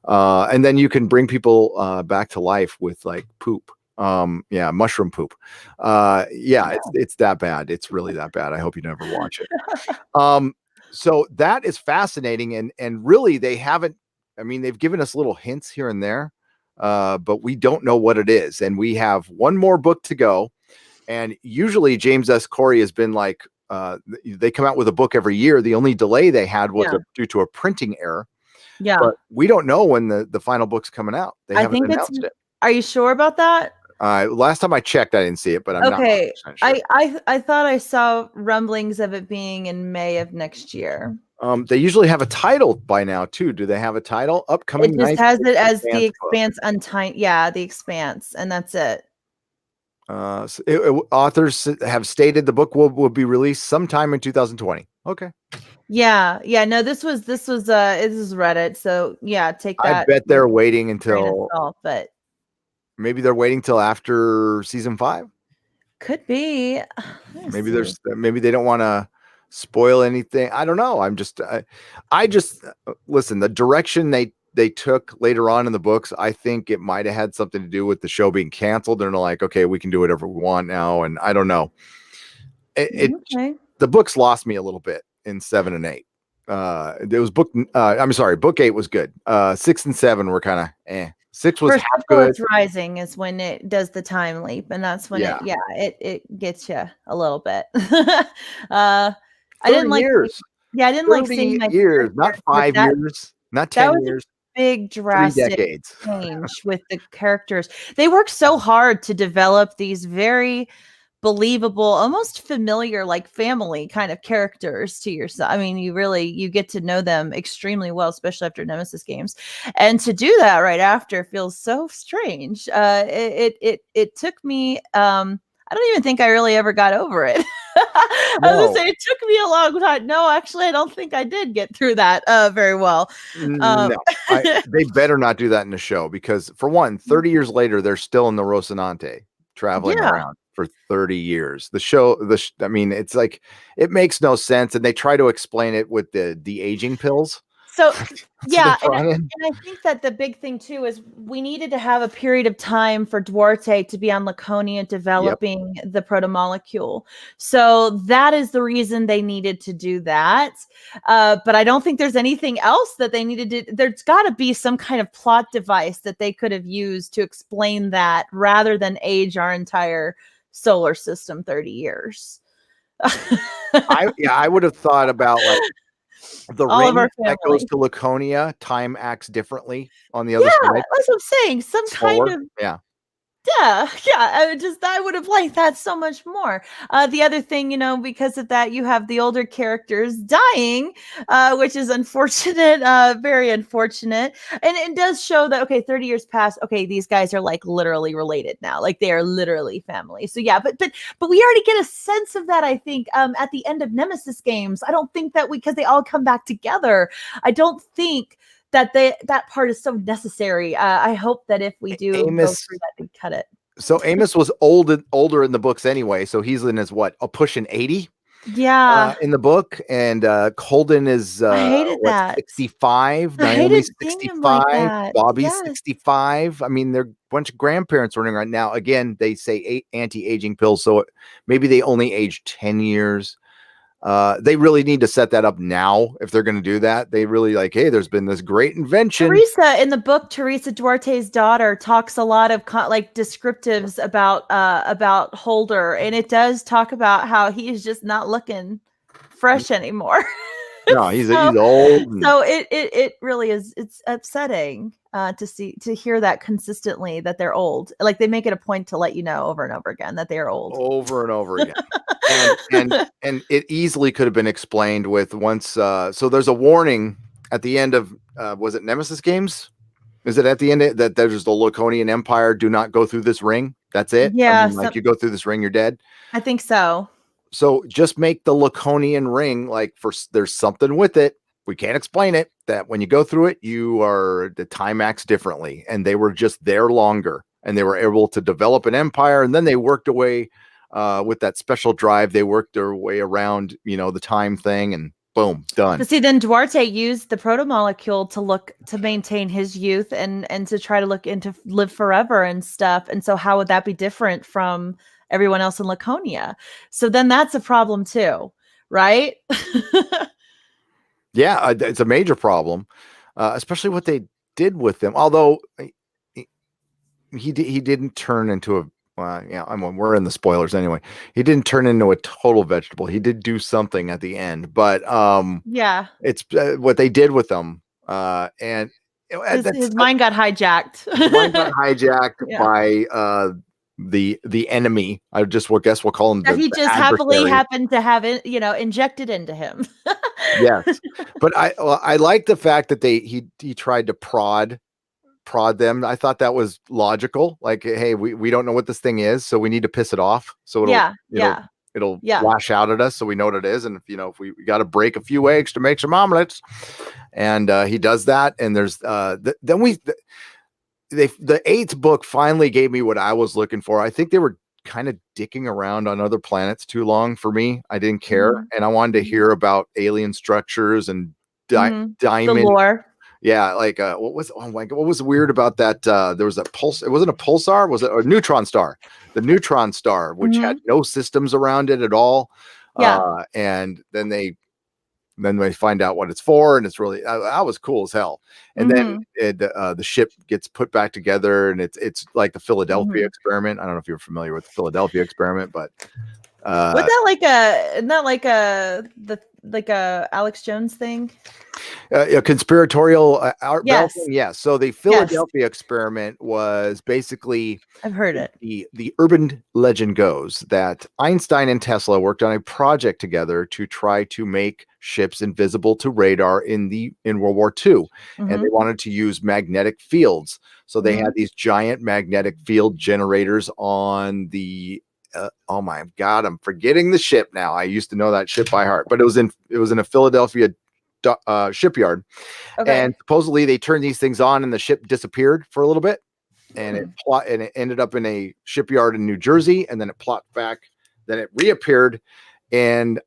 S1: And then you can bring people back to life with like poop. Yeah, mushroom poop. Yeah, it's that bad. It's really that bad. I hope you never watch it. So that is fascinating, and really they haven't. I mean, they've given us little hints here and there, but we don't know what it is. And we have one more book to go. And usually James S. Corey has been like, they come out with a book every year. The only delay they had was due to a printing error.
S2: Yeah.
S1: But we don't know when the final book's coming out. They haven't announced it.
S2: Are you sure about that?
S1: Last time I checked, I didn't see it, but I'm not 100% sure.
S2: I thought I saw rumblings of it being in May of next year.
S1: They usually have a title by now too. Do they have a title? Upcoming.
S2: It just has it as The Expanse Untimed. Yeah, The Expanse, and that's it.
S1: Authors have stated the book will be released sometime in 2020. Okay.
S2: Yeah. No, this was Reddit, so yeah, take that.
S1: I bet they're waiting until
S2: but
S1: maybe they're waiting till after season 5.
S2: Could be.
S1: Maybe they don't want to spoil anything. I don't know. I just listen, the direction they took later on in the books, I think it might have had something to do with the show being canceled. They're like, okay, we can do whatever we want now. And I don't know. The books lost me a little bit in 7 and 8. There was book 8 was good. 6 and 7 were kind of 6 was half good.
S2: Rising is when it does the time leap, and that's when it gets you a little bit. I didn't like
S1: years.
S2: I didn't like seeing my
S1: years, not 5 years, not 10 years.
S2: Big drastic
S1: 3 decades
S2: change with the characters. They worked so hard to develop these very believable, almost familiar, like family kind of characters to yourself. I mean, you get to know them extremely well, especially after Nemesis Games, and to do that right after feels so strange. It took me. I don't even think I really ever got over it. I was gonna say it took me a long time. No, actually, I don't think I did get through that very well.
S1: No, they better not do that in the show, because for one, 30 years later, they're still in the Rocinante traveling around for 30 years. The show, I mean, it's like, it makes no sense. And they try to explain it with the aging pills.
S2: So yeah, and I think that the big thing too is we needed to have a period of time for Duarte to be on Laconia developing the protomolecule. So that is the reason they needed to do that. But I don't think there's anything else that they needed to. There's got to be some kind of plot device that they could have used to explain that, rather than age our entire solar system 30 years.
S1: I would have thought about like the ring that goes to Laconia time acts differently on the other side.
S2: That's what I'm saying. Some kind of I would have liked that so much more. The other thing, because of that, you have the older characters dying, which is unfortunate, very unfortunate. And it does show that, okay, 30 years past, okay, these guys are like literally related now. Like they are literally family. So yeah, but we already get a sense of that, I think, at the end of Nemesis Games. I don't think that because they all come back together. I don't think that part is so necessary. I hope that if we do go through that, they cut it.
S1: So Amos was older in the books anyway. So he's in his pushing 80.
S2: Yeah.
S1: In the book, and Colden is 65. Naomi's 65. Bobby's 65. I mean, they're a bunch of grandparents running right now. Again, they say anti-aging pills, so maybe they only age 10 years. They really need to set that up now if they're going to do that. They really hey, there's been this great invention.
S2: Teresa in the book, Teresa Duarte's daughter, talks a lot of descriptives about Holder, and it does talk about how he is just not looking fresh anymore.
S1: No, he's old.
S2: So it really is. It's upsetting to hear that consistently, that they're old. Like they make it a point to let you know over and over again that they are old.
S1: Over and over again. and it easily could have been explained with once. So there's a warning at the end of was it Nemesis Games? Is it at the end that there's the Laconian Empire? Do not go through this ring. That's it.
S2: Yeah,
S1: you go through this ring, you're dead.
S2: I think so.
S1: So just make the Laconian ring there's something with it. We can't explain it, that when you go through it, the time acts differently, and they were just there longer, and they were able to develop an empire. And then they worked away with that special drive. They worked their way around, the time thing. And Boom, done.
S2: But see, then Duarte used the protomolecule to maintain his youth and to try to look into live forever and stuff. And so how would that be different from everyone else in Laconia? So then that's a problem too, right?
S1: Yeah, it's a major problem, especially what they did with them. Although he didn't turn into a yeah, we're in the spoilers anyway. He didn't turn into a total vegetable. He did do something at the end, but
S2: Yeah,
S1: it's what they did with them, and that's
S2: his mind got hijacked.
S1: mine got hijacked
S2: Yeah.
S1: by the enemy. I just guess we'll call him
S2: That he
S1: the
S2: just happily
S1: adversary.
S2: happened to have it, injected into him.
S1: Yes, but I like the fact that he tried to prod them. I thought that was logical. Like, hey, we don't know what this thing is, so we need to piss it off. So
S2: Yeah,
S1: it'll
S2: yeah,
S1: it'll
S2: yeah.
S1: lash out at us, so we know what it is. And if we got to break a few eggs to make some omelets, and he does that. And there's the eighth book finally gave me what I was looking for. I think they were kind of dicking around on other planets too long for me. I didn't care,
S2: Mhm.
S1: and I wanted to hear about alien structures and
S2: Mhm. The
S1: diamond.
S2: lore.
S1: Yeah, like what was weird about that? There was a pulse. It wasn't a pulsar. Was it a neutron star? The neutron star, which had
S2: Mhm.
S1: no systems around it at all.
S2: Yeah.
S1: And then they find out what it's for, and it's really that was cool as hell. And then
S2: Mhm.
S1: the ship gets put back together, and it's like the Philadelphia
S2: Mhm.
S1: experiment. I don't know if you're familiar with the Philadelphia experiment, but
S2: Wasn't that like isn't that like a Alex Jones thing?
S1: a conspiratorial art bell
S2: Yes.
S1: thing. Yeah. So the
S2: Yes.
S1: Philadelphia experiment was basically
S2: I've heard it.
S1: the urban legend goes that Einstein and Tesla worked on a project together to try to make ships invisible to radar in World War II, and they
S2: Mhm.
S1: wanted to use magnetic fields. So they had
S2: Mhm.
S1: these giant magnetic field generators on the oh my god, I'm forgetting the ship now. I used to know that ship by heart, but it was in a Philadelphia shipyard, and
S2: Okay.
S1: supposedly they turned these things on, and the ship disappeared for a little bit, and
S2: Hmm.
S1: it ended up in a shipyard in New Jersey, and then it plopped back, then it reappeared in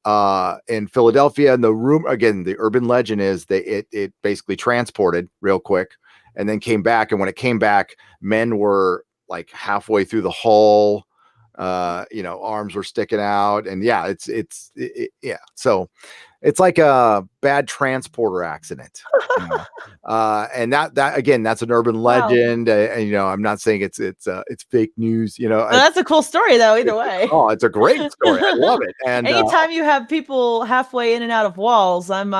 S1: Philadelphia. And the room again, the urban legend is that it basically transported real quick and then came back. And when it came back, men were like halfway through the hull, arms were sticking out, and yeah, yeah. So it's like a bad transporter accident, you know. And that again, that's an urban
S2: Wow.
S1: legend. And I'm not saying it's fake news.
S2: Well, that's a cool story, though. Either way.
S1: It's a great story. I love it. And
S2: Anytime you have people halfway in and out of walls, I'm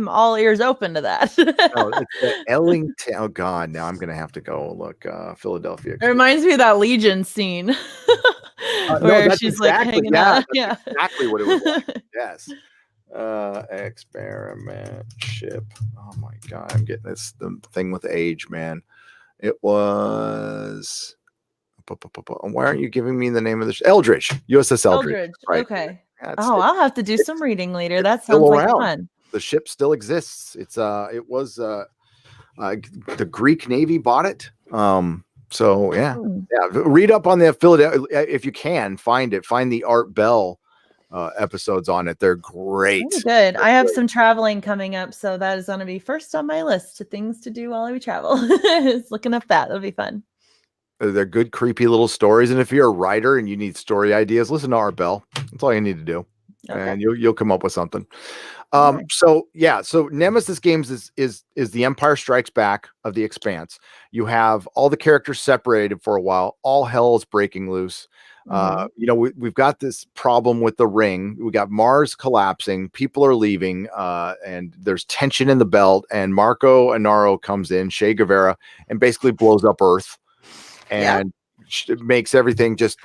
S2: all ears open to that.
S1: oh, it's the Ellington. Oh God, now I'm gonna have to go look. Philadelphia.
S2: It reminds me of that Legion scene
S1: No,
S2: where
S1: that's
S2: she's like
S1: exactly
S2: hanging out.
S1: that's
S2: Yeah.
S1: exactly what it was like. Yes. Experiment ship. Oh my God, I'm getting the thing with age, man. It was. Why aren't you giving me the name of the Eldridge? USS Eldridge.
S2: Eldridge.
S1: Right.
S2: Okay.
S1: Yeah,
S2: Oh, I'll have to do some reading later.
S1: it's
S2: That
S1: still
S2: sounds like
S1: around.
S2: fun.
S1: The ship still exists. It was the Greek Navy bought it. So yeah,
S2: Hmm.
S1: read up on the Philadelphia if you can find it. Find the Art Bell episodes on it. They're great.
S2: Very good.
S1: They're
S2: I have
S1: great.
S2: some traveling coming up, so that is going to be first on my list to things to do while we travel. Is looking up that. That'll be fun.
S1: They're good, creepy little stories. And if you're a writer and you need story ideas, listen to Art Bell. That's all you need to do,
S2: Okay.
S1: and you'll come up with something.
S2: All right.
S1: So Nemesis Games is the Empire Strikes Back of the Expanse. You have all the characters separated for a while. All hell is breaking loose.
S2: Mhm.
S1: We've got this problem with the ring. We got Mars collapsing. People are leaving, and there's tension in the belt. And Marco Anaro comes in, Che Guevara, and basically blows up Earth
S2: Yeah.
S1: and makes everything just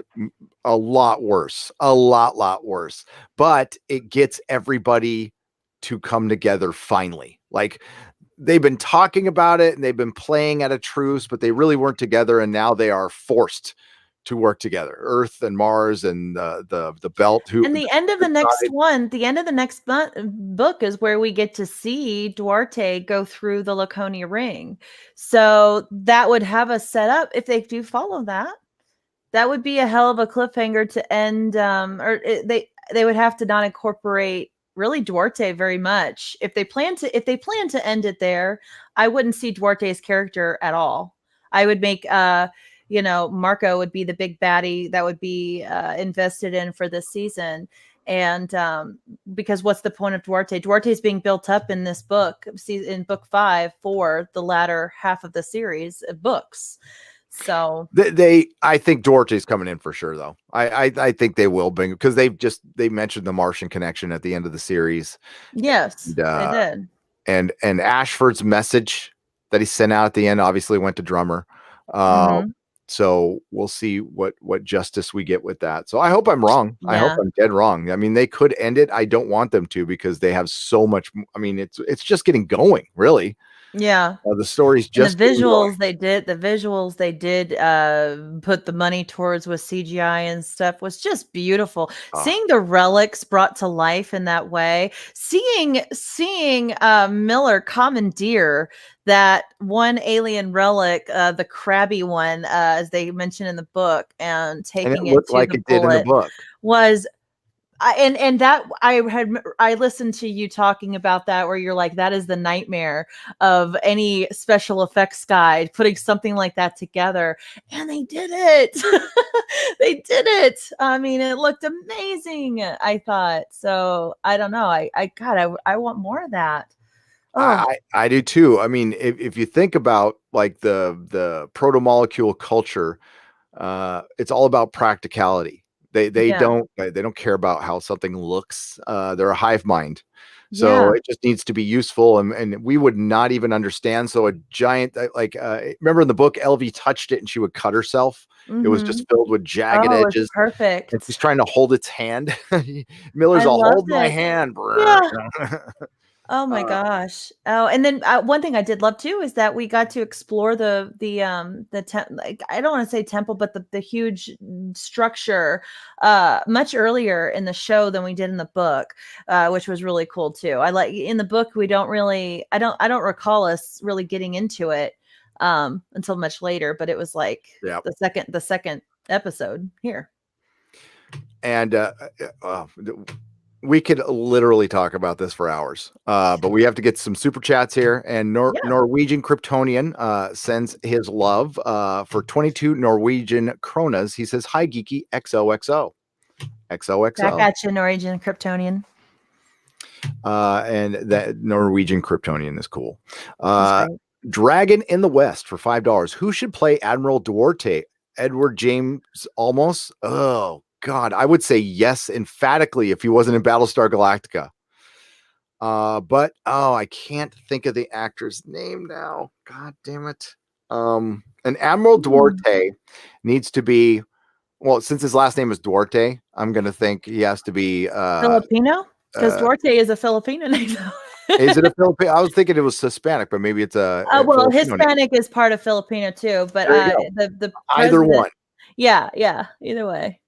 S1: a lot worse, a lot worse. But it gets everybody to come together finally. Like they've been talking about it and they've been playing at a truce, but they really weren't together, and now they are forced to work together. Earth and Mars and the belt.
S2: And the end of the next one, the end of the next book is where we get to see Duarte go through the Laconia ring. So that would have us set up if they do follow that. That would be a hell of a cliffhanger to end. They would have to not incorporate really Duarte very much. If they plan to end it there, I wouldn't see Duarte's character at all. I would make Marco would be the big baddie that would be invested in for this season. And because what's the point of Duarte? Duarte's being built up in this book, in book 5 for the latter half of the series of books. So
S1: I think Duarte's coming in for sure, though. I think they will bring, because they mentioned the Martian connection at the end of the series.
S2: Yes, they did.
S1: And Ashford's message that he sent out at the end obviously went to Drummer. So we'll see what justice we get with that. So I hope I'm wrong. I hope I'm dead wrong. I mean, they could end it. I don't want them to, because they have so much. I mean, it's just getting going, really.
S2: Yeah.
S1: The story's just
S2: the visuals they did put the money towards with CGI and stuff was just beautiful. Seeing the relics brought to life in that way, seeing Miller commandeer that one alien relic, the crabby one, as they mentioned in the book, and taking it to
S1: like
S2: the
S1: it did in the book,
S2: was and that I listened to you talking about that, where you're like, that is the nightmare of any special effects guy, putting something like that together, and they did it. They did it. I mean, it looked amazing, I thought. So I don't know. I want more of that.
S1: Oh. I do too. I mean, if you think about like the protomolecule culture, it's all about practicality. They don't care about how something looks. They're a hive mind. So it just needs to be useful, and we would not even understand. So a giant, remember in the book, LV touched it and she would cut herself. It was just filled with jagged edges.
S2: Perfect.
S1: And she's trying to hold its hand. Miller's all, hold my hand.
S2: Yeah. Oh my gosh. Oh, and then one thing I did love too is that we got to explore the I don't want to say temple, but the huge structure much earlier in the show than we did in the book, which was really cool too. I like, in the book we don't really, I don't recall us really getting into it until much later, but it was like the second episode here.
S1: And we could literally talk about this for hours, but we have to get some super chats here. And Norwegian Kryptonian sends his love for 22 Norwegian kronas. He says, "Hi, geeky, XOXO, XOXO."
S2: Back at you, Norwegian Kryptonian.
S1: And that Norwegian Kryptonian is cool. Dragon in the West for $5. Who should play Admiral Duarte? Edward James Olmos? Oh, God, I would say yes, emphatically, if he wasn't in Battlestar Galactica. But I can't think of the actor's name now. God damn it. And Admiral Duarte needs to be, well, since his last name is Duarte, I'm gonna think he has to be
S2: Filipino, because Duarte is a Filipino name.
S1: Is it a Filipino? I was thinking it was Hispanic, but maybe it's a
S2: well, Hispanic is part of Filipino too, but the
S1: either one.
S2: Yeah, either way.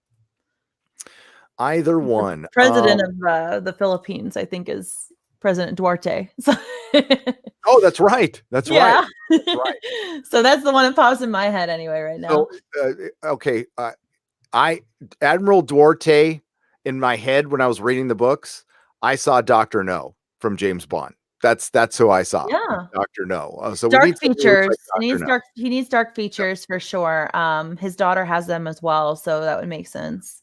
S1: Either one.
S2: The president of the Philippines, I think, is President Duarte.
S1: Oh, that's right. That's right. That's
S2: right. So that's the one that pops in my head anyway right now.
S1: So, okay. Admiral Duarte in my head when I was reading the books, I saw Dr. No from James Bond. That's who I saw.
S2: Yeah.
S1: Dr. No. So
S2: dark features. He needs dark features for sure. His daughter has them as well, so that would make sense.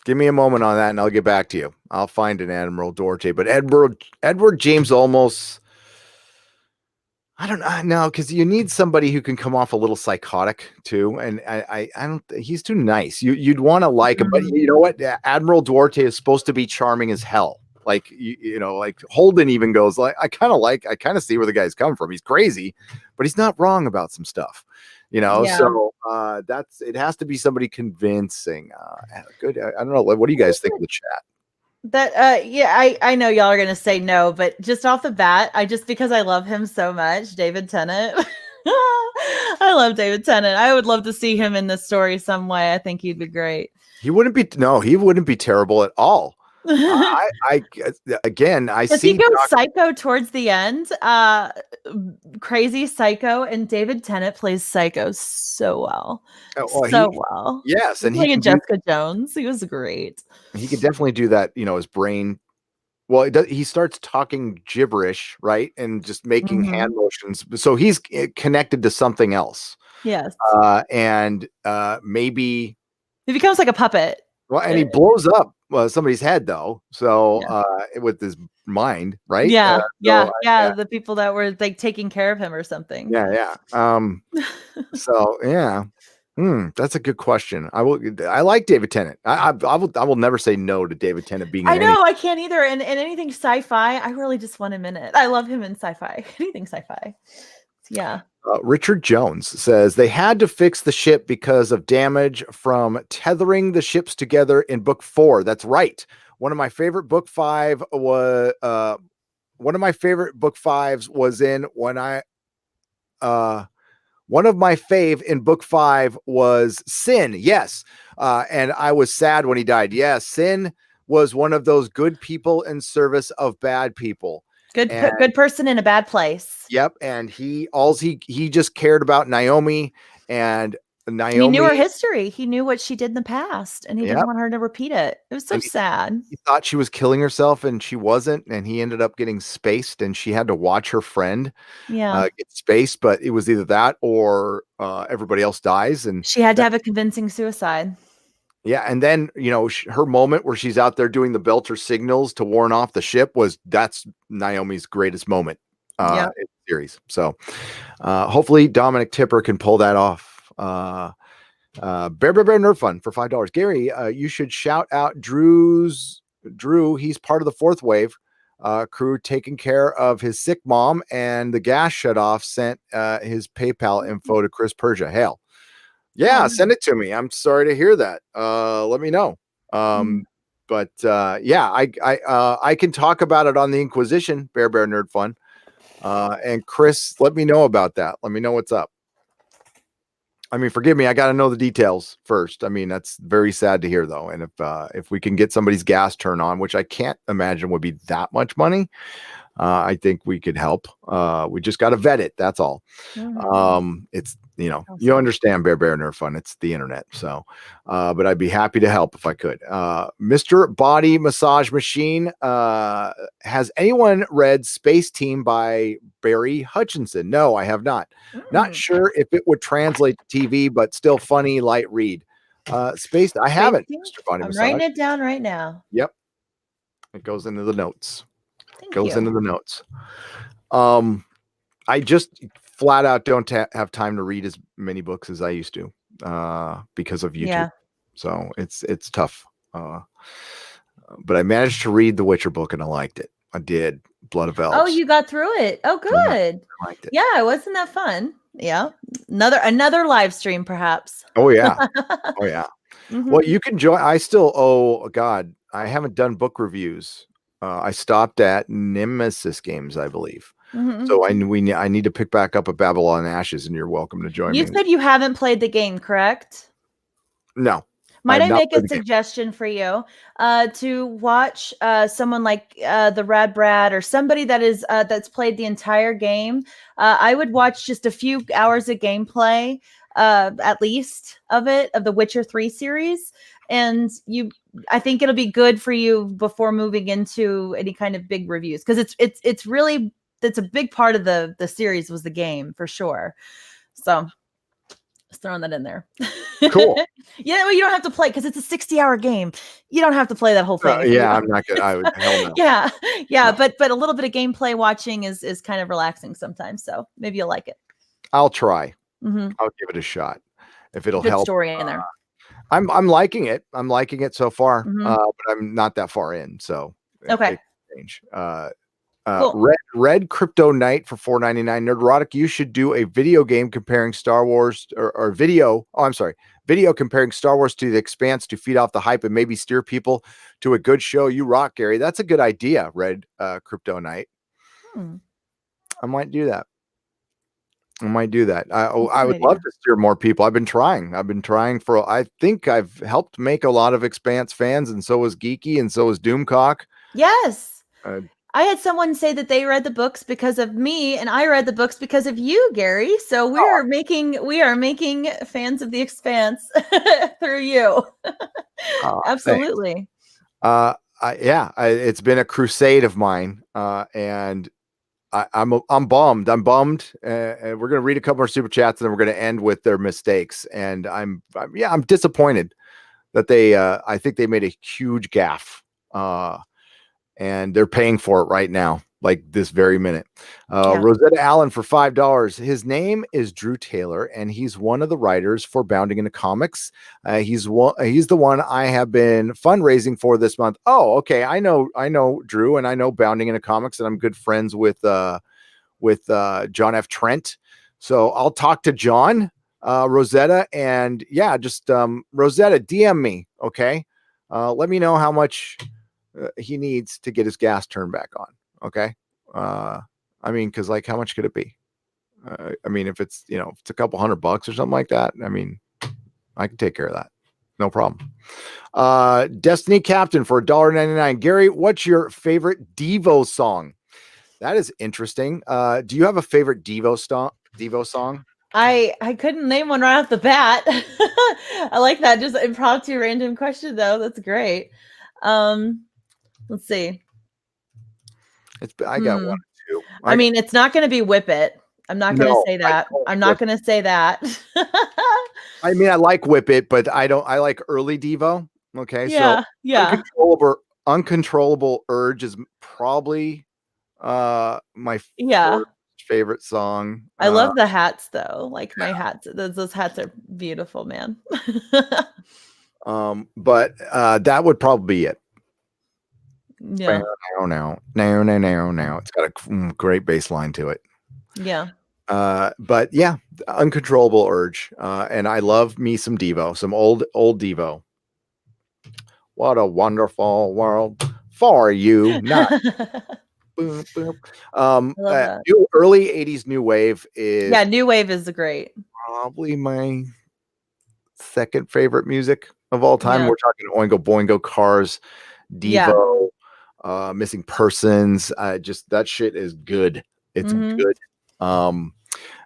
S1: Give me a moment on that and I'll get back to you. I'll find an Admiral Duarte, but Edward James Olmos, I don't know, because you need somebody who can come off a little psychotic too, and I don't. He's too nice. You'd want to like him, but you know what? Admiral Duarte is supposed to be charming as hell. Like like Holden even goes like, I kind of see where the guy's come from. He's crazy, but he's not wrong about some stuff. So it has to be somebody convincing. Good. I don't know. What do you guys think of the chat?
S2: That I know y'all are gonna say no, but just off the bat, because I love him so much, David Tennant. I love David Tennant. I would love to see him in this story some way. I think he'd be great.
S1: He wouldn't be terrible at all. I
S2: Does he go psycho towards the end? Crazy psycho, and David Tennant plays psycho so well. Well.
S1: Yes, and
S2: he Jessica Jones. He was great.
S1: He could definitely do that, his brain well, he starts talking gibberish, right, and just making hand motions. So he's connected to something else,
S2: Yes.
S1: and maybe
S2: He becomes like a puppet.
S1: well, and he blows up somebody's head though. So with his mind, right?
S2: Yeah,
S1: So
S2: yeah. The people that were like taking care of him or something.
S1: yeah. So yeah. That's a good question. I like David Tennant. I will never say no to David Tennant being
S2: I
S1: in any.
S2: know I can't either. And anything sci-fi, I really just want him in it. I love him in sci-fi. Anything sci-fi. Yeah.
S1: Richard Jones says they had to fix the ship because of damage from tethering the ships together in book 4. That's right. One of my favorite book 5 was one of my favorite book 5s was in when I one of my fave in book 5 was Sin. Yes. And I was sad when he died. Yes. Sin was one of those good people in service of bad people.
S2: Good person in a bad place.
S1: Yep. And he just cared about Naomi, and Naomi.
S2: He knew her history. He knew what she did in the past, and he didn't
S1: Yep.
S2: want her to repeat it. It was so sad.
S1: He thought she was killing herself and she wasn't. And he ended up getting spaced, and she had to watch her friend get spaced. But it was either that or everybody else dies. And
S2: she had to have a convincing suicide.
S1: Yeah. And then, her moment where she's out there doing the Belter signals to warn off the ship that's Naomi's greatest moment in the series. So hopefully Dominic Tipper can pull that off. Bear Nerd Fun for $5. Gary, you should shout out Drew. He's part of the fourth wave crew taking care of his sick mom, and the gas shut off. Sent his PayPal info to Chris Persia. Hail. Yeah, send it to me. I'm sorry to hear that. Let me know. But yeah, I can talk about it on the Inquisition, Bear Nerd Fun. And Chris, let me know about that. Let me know what's up. I mean, forgive me, I got to know the details first. I mean, that's very sad to hear, though. And if we can get somebody's gas turned on, which I can't imagine would be that much money, I think we could help. We just got to vet it. That's all. It's, you understand Bear Nerd Fun. It's the internet. So, but I'd be happy to help if I could. Mr. Body Massage Machine. Has anyone read Space Team by Barry Hutchinson? No, I have not. Not sure if it would translate to TV, but still funny, light read. Space. I haven't. Mr. Body
S2: I'm
S1: Massage.
S2: writing it down right now.
S1: Yep. It goes into the notes.
S2: Into
S1: the notes. I just flat out don't have time to read as many books as I used to because of YouTube. Yeah. So it's tough. But I managed to read the Witcher book and I liked it. I did. Blood of Elves.
S2: Oh, you got through it. Oh, good.
S1: I liked it.
S2: Yeah, wasn't that fun? Yeah. Another live stream, perhaps.
S1: Oh yeah. Oh yeah. Well, you can join. I still I haven't done book reviews. I stopped at Nemesis Games, I believe. So I need to pick back up a Babylon Ashes, and you're welcome to join me.
S2: You said you haven't played the game, correct?
S1: No.
S2: Might I make a suggestion for you to watch someone like the Rad Brad or somebody that is that's played the entire game? I would watch just a few hours of gameplay, at least of the Witcher 3 series, and I think it'll be good for you before moving into any kind of big reviews, because it's really a big part of the series was the game for sure. So just throwing that in there.
S1: Cool.
S2: Yeah, well, you don't have to play because it's a 60-hour game. You don't have to play that whole thing.
S1: Yeah, I'm not good. I would hell no.
S2: Yeah. No. But a little bit of gameplay watching is kind of relaxing sometimes. So maybe you'll like it.
S1: I'll try. I'll give it a shot if it'll help.
S2: Story in there.
S1: I'm liking it. I'm liking it so far, but I'm not that far in. So
S2: okay.
S1: Change. Cool. Red Crypto Knight for $4.99. Nerdrotic, you should do a video game comparing Star Wars or video. Oh, I'm sorry. Video comparing Star Wars to The Expanse to feed off the hype and maybe steer people to a good show. You rock, Gary. That's a good idea, Red Crypto Knight. I might do that. I would love to steer more people. I've been trying for, I think I've helped make a lot of Expanse fans, and so was Geeky, and was Doomcock.
S2: Yes. I had someone say that they read the books because of me, and I read the books because of you, Gary. So we are making fans of The Expanse through you. Absolutely.
S1: it's been a crusade of mine, and I'm bummed. I'm bummed. And we're gonna read a couple more super chats, and then we're gonna end with their mistakes. And I'm disappointed that I think they made a huge gaffe, and they're paying for it right now, like this very minute.
S2: Yeah.
S1: Rosetta Allen for $5. His name is Drew Taylor, and he's one of the writers for Bounding into Comics. He's the one I have been fundraising for this month. Oh, okay. I know Drew, and I know Bounding into Comics, and I'm good friends with John F. Trent. So I'll talk to John, Rosetta, and just Rosetta, DM me, okay? Let me know how much he needs to get his gas turned back on. Okay. I mean, cause like, how much could it be? I mean, if it's, it's a couple $100 or something like that, I mean, I can take care of that. No problem. Destiny Captain for $1.99. Gary, what's your favorite Devo song? That is interesting. Do you have a favorite Devo song?
S2: I couldn't name one right off the bat. I like that. Just impromptu random question though. That's great. Let's see.
S1: I got one or two.
S2: I mean, it's not going to be Whip It. I'm not going to say that. I'm not going to say that.
S1: I mean, I like Whip It, but I like early Devo. Okay.
S2: Yeah.
S1: So
S2: Yeah.
S1: Uncontrollable Urge is probably my first favorite song.
S2: I love the hats though. Like my hats. Those hats are beautiful, man.
S1: But that would probably be it.
S2: Yeah.
S1: Now. It's got a great bass line to it.
S2: Yeah.
S1: But yeah, Uncontrollable Urge. And I love me some Devo, some old Devo. What a wonderful world for you. Not boom, boom. Early 80s new wave is
S2: new wave is great.
S1: Probably my second favorite music of all time. Yeah. We're talking Oingo Boingo, Cars, Devo, Missing Persons. Just that shit is good. It's good.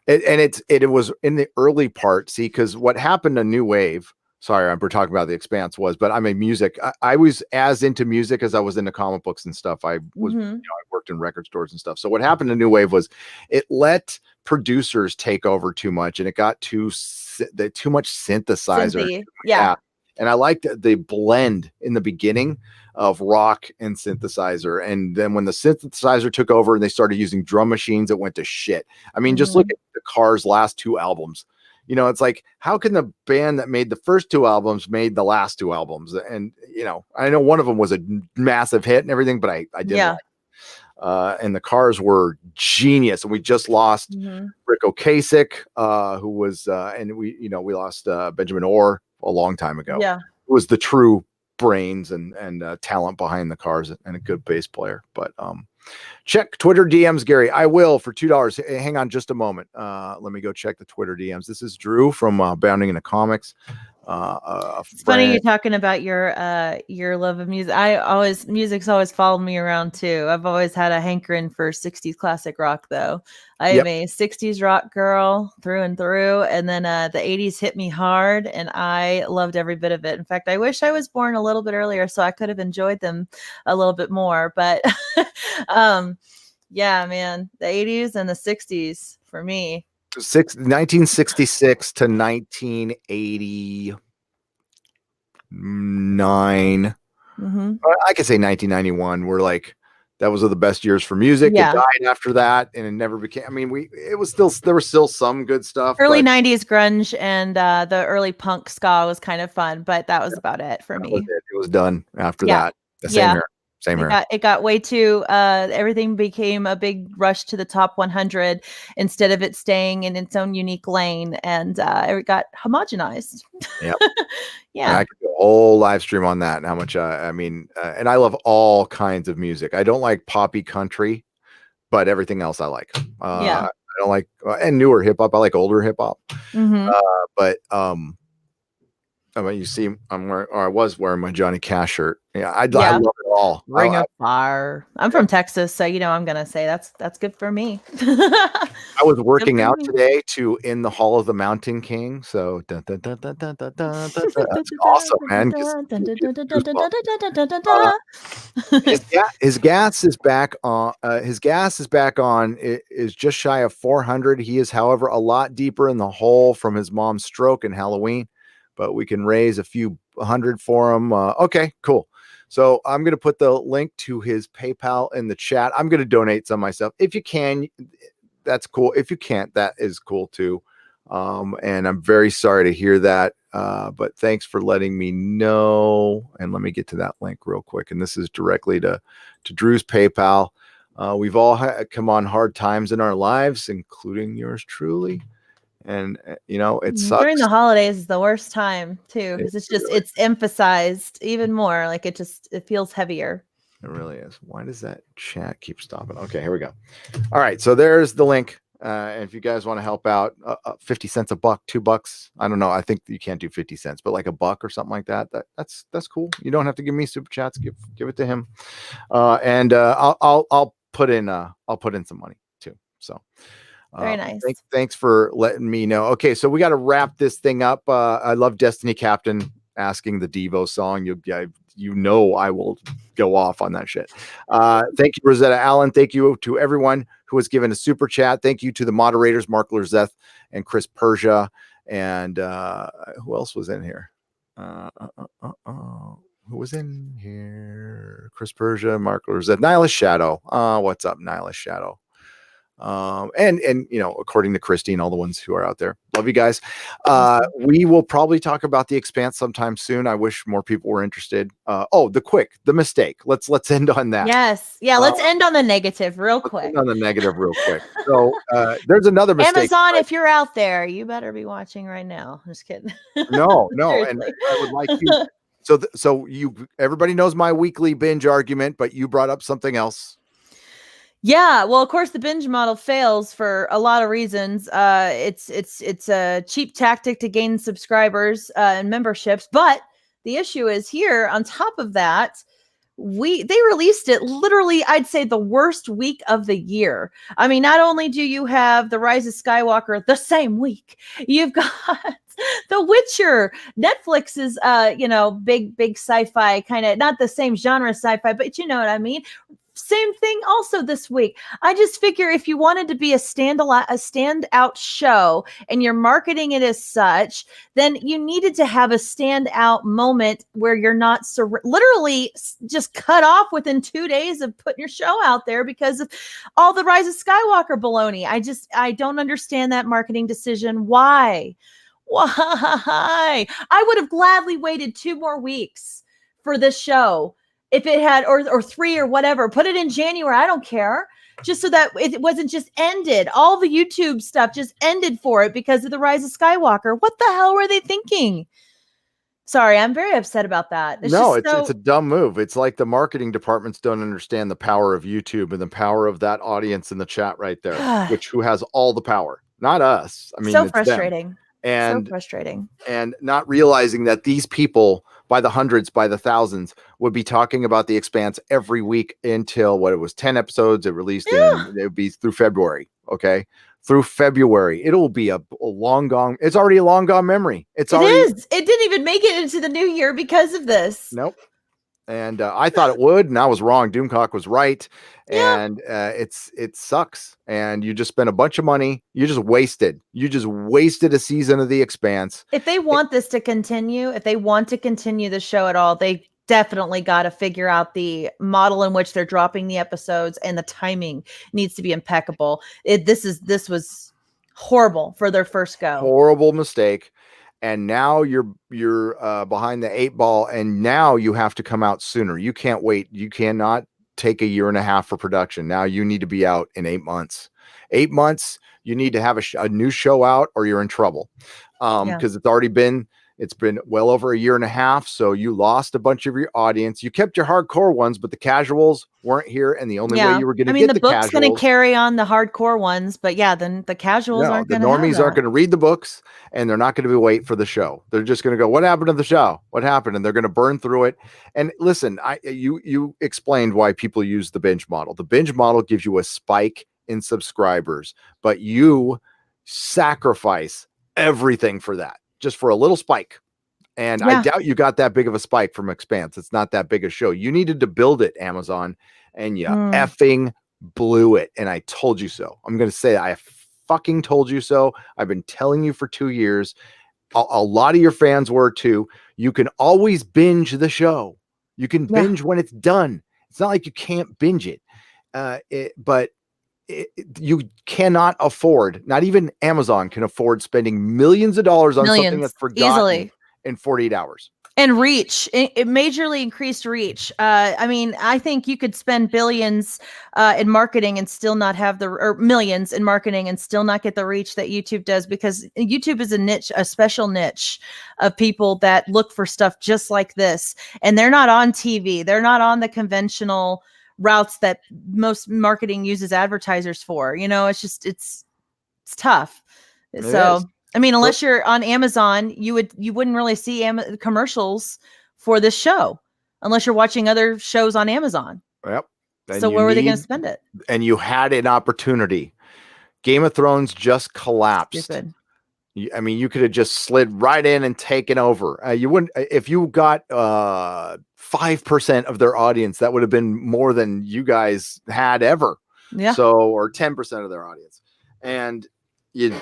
S1: It was in the early part. See, because what happened to new wave. Sorry, we're talking about the Expanse but I mean music. I was as into music as I was into comic books and stuff. I was, I worked in record stores and stuff. So what happened to new wave was it let producers take over too much, and it got too much synthesizer.
S2: Yeah.
S1: And I liked the blend in the beginning of rock and synthesizer. And then when the synthesizer took over and they started using drum machines, it went to shit. I mean, just look at the Cars' last two albums. It's like, how can the band that made the first two albums made the last two albums? And, I know one of them was a massive hit and everything, but I didn't like it. And the Cars were genius. And we just lost Rick Ocasek, who was, and we lost Benjamin Orr a long time ago.
S2: Yeah.
S1: It was the true brains and talent behind the Cars and a good bass player. But check Twitter DMs, Gary. I will for $2. Hang on just a moment. Let me go check the Twitter DMs. This is Drew from Bounding into Comics.
S2: It's funny you're talking about your love of music. Music's always followed me around too. I've always had a hankering for 60s classic rock though. I am a 60s rock girl through and through, and then the 80s hit me hard and I loved every bit of it. In fact, I wish I was born a little bit earlier so I could have enjoyed them a little bit more, but yeah, man, the 80s and the 60s for me.
S1: 1966 to 1989. I could say 1991. We're like, that was the best years for music. It died after that, and it never became. I mean, there was still some good stuff.
S2: Early 90s grunge and the early punk ska was kind of fun, but that was about it for me.
S1: It was done after that. Same here. Same here.
S2: It got way too, everything became a big rush to the top 100 instead of it staying in its own unique lane, and it got homogenized.
S1: Yeah. And I could do a whole live stream on that and how much, and I love all kinds of music. I don't like poppy country, but everything else I like. I don't like, and newer hip hop. I like older hip hop. But Oh, you see, I'm wearing, or I was wearing my Johnny Cash shirt. Yeah, I
S2: Yeah.
S1: love it all.
S2: Ring of Fire. I'm from Texas, so I'm gonna say that's good for me.
S1: I was
S2: Good
S1: working
S2: for
S1: out
S2: me.
S1: today to In the Hall of the Mountain King. So dun, dun, dun, dun, dun, dun, dun, dun, dun. That's awesome, man. Just gives me goosebumps. His gas is back on. His gas is back on. It is just shy of 400. He is, however, a lot deeper in the hole from his mom's stroke and Halloween, but we can raise a few hundred for him. Okay, cool. So I'm going to put the link to his PayPal in the chat. I'm going to donate some myself. If you can, that's cool. If you can't, that is cool too. And I'm very sorry to hear that. But thanks for letting me know. And let me get to that link real quick. And this is directly to Drew's PayPal. We've all come on hard times in our lives, including yours truly. And it sucks.
S2: During the holidays is the worst time too, because
S1: Really,
S2: it's emphasized even more. Like it feels heavier.
S1: it really is. Why does that chat keep stopping? Okay, here we go. All right, so there's the link. And if you guys want to help out, 50 cents a buck, $2. I don't know. I think you can't do 50 cents, but like a buck or something like that. That's cool. You don't have to give me super chats. Give it to him. And I'll put in some money too. So
S2: Very nice.
S1: Thanks for letting me know. Okay, so we got to wrap this thing up. I love Destiny Captain asking the Devo song. I will go off on that shit. Thank you, Rosetta Allen. Thank you to everyone who has given a super chat. Thank you to the moderators, Mark Lerzeth and Chris Persia. And who else was in here? Who was in here? Chris Persia, Mark Lerzeth, Nihilist Shadow. What's up, Nihilist Shadow? And according to Christy and all the ones who are out there, love you guys. We will probably talk about the Expanse sometime soon. I wish more people were interested. The mistake. Let's end on that.
S2: Yes, yeah. Let's end on the negative real quick.
S1: End on the negative real quick. So there's another mistake.
S2: Amazon, if you're out there, you better be watching right now. I'm just kidding.
S1: No, and I would like you. So everybody knows my weekly binge argument, but you brought up something else.
S2: Yeah, well, of course, the binge model fails for a lot of reasons. It's a cheap tactic to gain subscribers and memberships, but the issue is here. On top of that, they released it literally, I'd say, the worst week of the year. I mean, not only do you have The Rise of Skywalker the same week, you've got The Witcher. Netflix is, big sci-fi kind of, not the same genre sci-fi, but you know what I mean. Same thing also this week. I just figure if you wanted to be a standout show and you're marketing it as such, then you needed to have a standout moment where you're not literally just cut off within 2 days of putting your show out there because of all the Rise of Skywalker baloney. I don't understand that marketing decision. Why? I would have gladly waited 2 more weeks for this show. If it had, or 3 or whatever, put it in January. I don't care. Just so that it wasn't just ended. All the YouTube stuff just ended for it because of The Rise of Skywalker. What the hell were they thinking? Sorry, I'm very upset about that.
S1: It's a dumb move. It's like the marketing departments don't understand the power of YouTube and the power of that audience in the chat right there, who has all the power, not us. I mean,
S2: so frustrating.
S1: Them. And
S2: so frustrating.
S1: And not realizing that these people, by the hundreds, by the thousands, would be talking about the Expanse every week until 10 episodes. It released it would be through February. Okay. Through February. It'll be a long gone. It's already a long gone memory. It is.
S2: It didn't even make it into the new year because of this.
S1: Nope. And I thought it would, and I was wrong. Doomcock was right. Yeah. And it sucks. And you just spent a bunch of money. You just wasted a season of the Expanse.
S2: If they want this to continue, if they want to continue the show at all, they definitely got to figure out the model in which they're dropping the episodes, and the timing needs to be impeccable. This was horrible for their first go.
S1: Horrible mistake. And now you're behind the 8 ball, and now you have to come out sooner. You can't wait. You cannot take a year and a half for production. Now you need to be out in 8 months. 8 months, you need to have a new show out, or you're in trouble. Because it's already been It's been well over a year and a half. So you lost a bunch of your audience. You kept your hardcore ones, but the casuals weren't here. And the only way you were going to get
S2: the
S1: the
S2: book's going to
S1: casuals,
S2: carry on the hardcore ones, but yeah, then the casuals aren't
S1: the
S2: going to have
S1: normies
S2: that.
S1: aren't going to read the books, and they're not going to wait for the show. They're just going to go, what happened to the show? What happened? And they're going to burn through it. And listen, you explained why people use the binge model. The binge model gives you a spike in subscribers, but you sacrifice everything for that, just for a little spike. And I doubt you got that big of a spike from Expanse. It's not that big a show. You needed to build it, Amazon, and you effing blew it. And I told you so. I'm going to say I fucking told you so. I've been telling you for 2 years. A lot of your fans were too. You can always binge the show. You can binge when it's done. It's not like you can't binge it. But you cannot afford, not even Amazon can afford spending millions of dollars on something that's forgotten
S2: easily
S1: in 48 hours.
S2: And reach, it majorly increased reach. I mean, I think you could spend billions in marketing and still not have or millions in marketing and still not get the reach that YouTube does, because YouTube is a niche, a special niche of people that look for stuff just like this. And they're not on TV. They're not on the conventional routes that most marketing uses advertisers for. It's just, it's tough. So I mean, unless you're on Amazon, you wouldn't really see commercials for this show unless you're watching other shows on Amazon.
S1: Yep. And
S2: so where were they going to spend it?
S1: And you had an opportunity. Game of Thrones just collapsed.
S2: Stupid.
S1: I mean, you could have just slid right in and taken over. You wouldn't, if you got 5% of their audience, that would have been more than you guys had ever.
S2: Yeah.
S1: So, or 10% of their audience. And you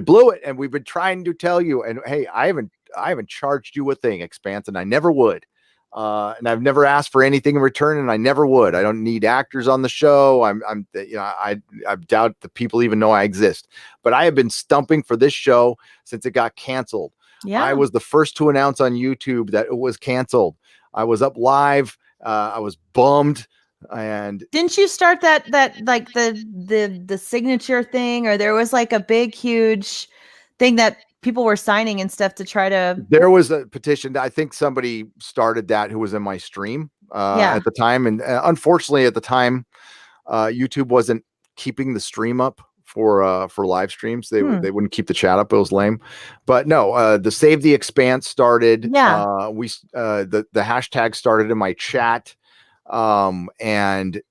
S1: blew it, and we've been trying to tell you. And hey, I haven't charged you a thing, Expanse, and I never would. And I've never asked for anything in return, and I never would. I don't need actors on the show. I doubt that people even know I exist. But I have been stumping for this show since it got canceled.
S2: Yeah.
S1: I was the first to announce on YouTube that it was canceled. I was up live. I was bummed. And
S2: didn't you start that like the signature thing, or there was like a big huge thing that people were signing and stuff to try to?
S1: There was a petition. I think somebody started that who was in my stream at the time, and unfortunately at the time YouTube wasn't keeping the stream up for live streams. They wouldn't keep the chat up. It was lame. But no, the Save the Expanse started. The hashtag started in my chat. And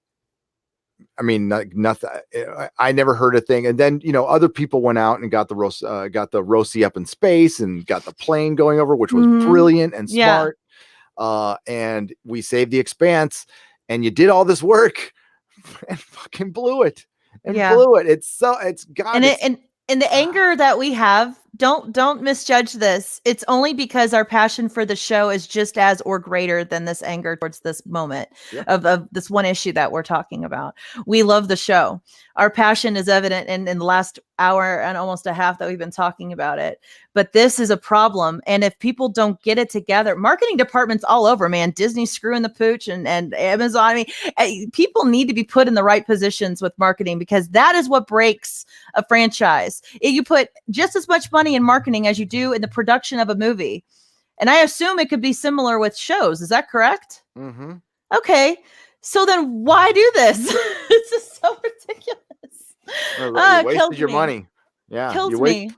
S1: I mean, nothing. I never heard a thing. And then other people went out and got the Rosie up in space and got the plane going over, which was brilliant and smart. And we saved the Expanse, and you did all this work and fucking blew it. It's God.
S2: And the anger that we have, don't misjudge this. It's only because our passion for the show is just as or greater than this anger towards this moment of this one issue that we're talking about. We love the show. Our passion is evident in the last hour and almost a half that we've been talking about it. But this is a problem. And if people don't get it together, marketing departments all over, man, Disney screwing the pooch and Amazon. I mean, people need to be put in the right positions with marketing, because that is what breaks a franchise. You put just as much money in marketing as you do in the production of a movie. And I assume it could be similar with shows. Is that correct?
S1: Mm-hmm.
S2: Okay. So then why do this? It's just so ridiculous.
S1: You wasted your money. Yeah.
S2: Kills me.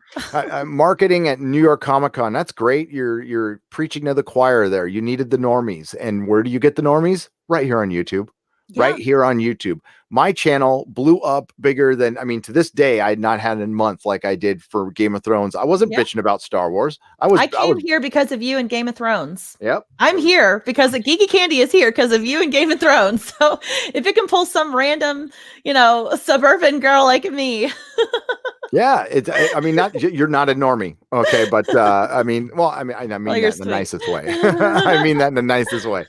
S1: Marketing at New York Comic Con. That's great. You're preaching to the choir there. You needed the normies. And where do you get the normies? Right here on YouTube. Right here on YouTube. My channel blew up bigger than, I mean, to this day, I had not had a month like I did for Game of Thrones. I wasn't bitching about Star Wars. I came
S2: here because of you and Game of Thrones.
S1: Yep.
S2: I'm here because the Geeky Candy is here because of you and Game of Thrones. So if it can pull some random, suburban girl like me.
S1: Yeah, I mean, you're not a normie, okay, but I mean that in the nicest way. I mean that in the nicest way.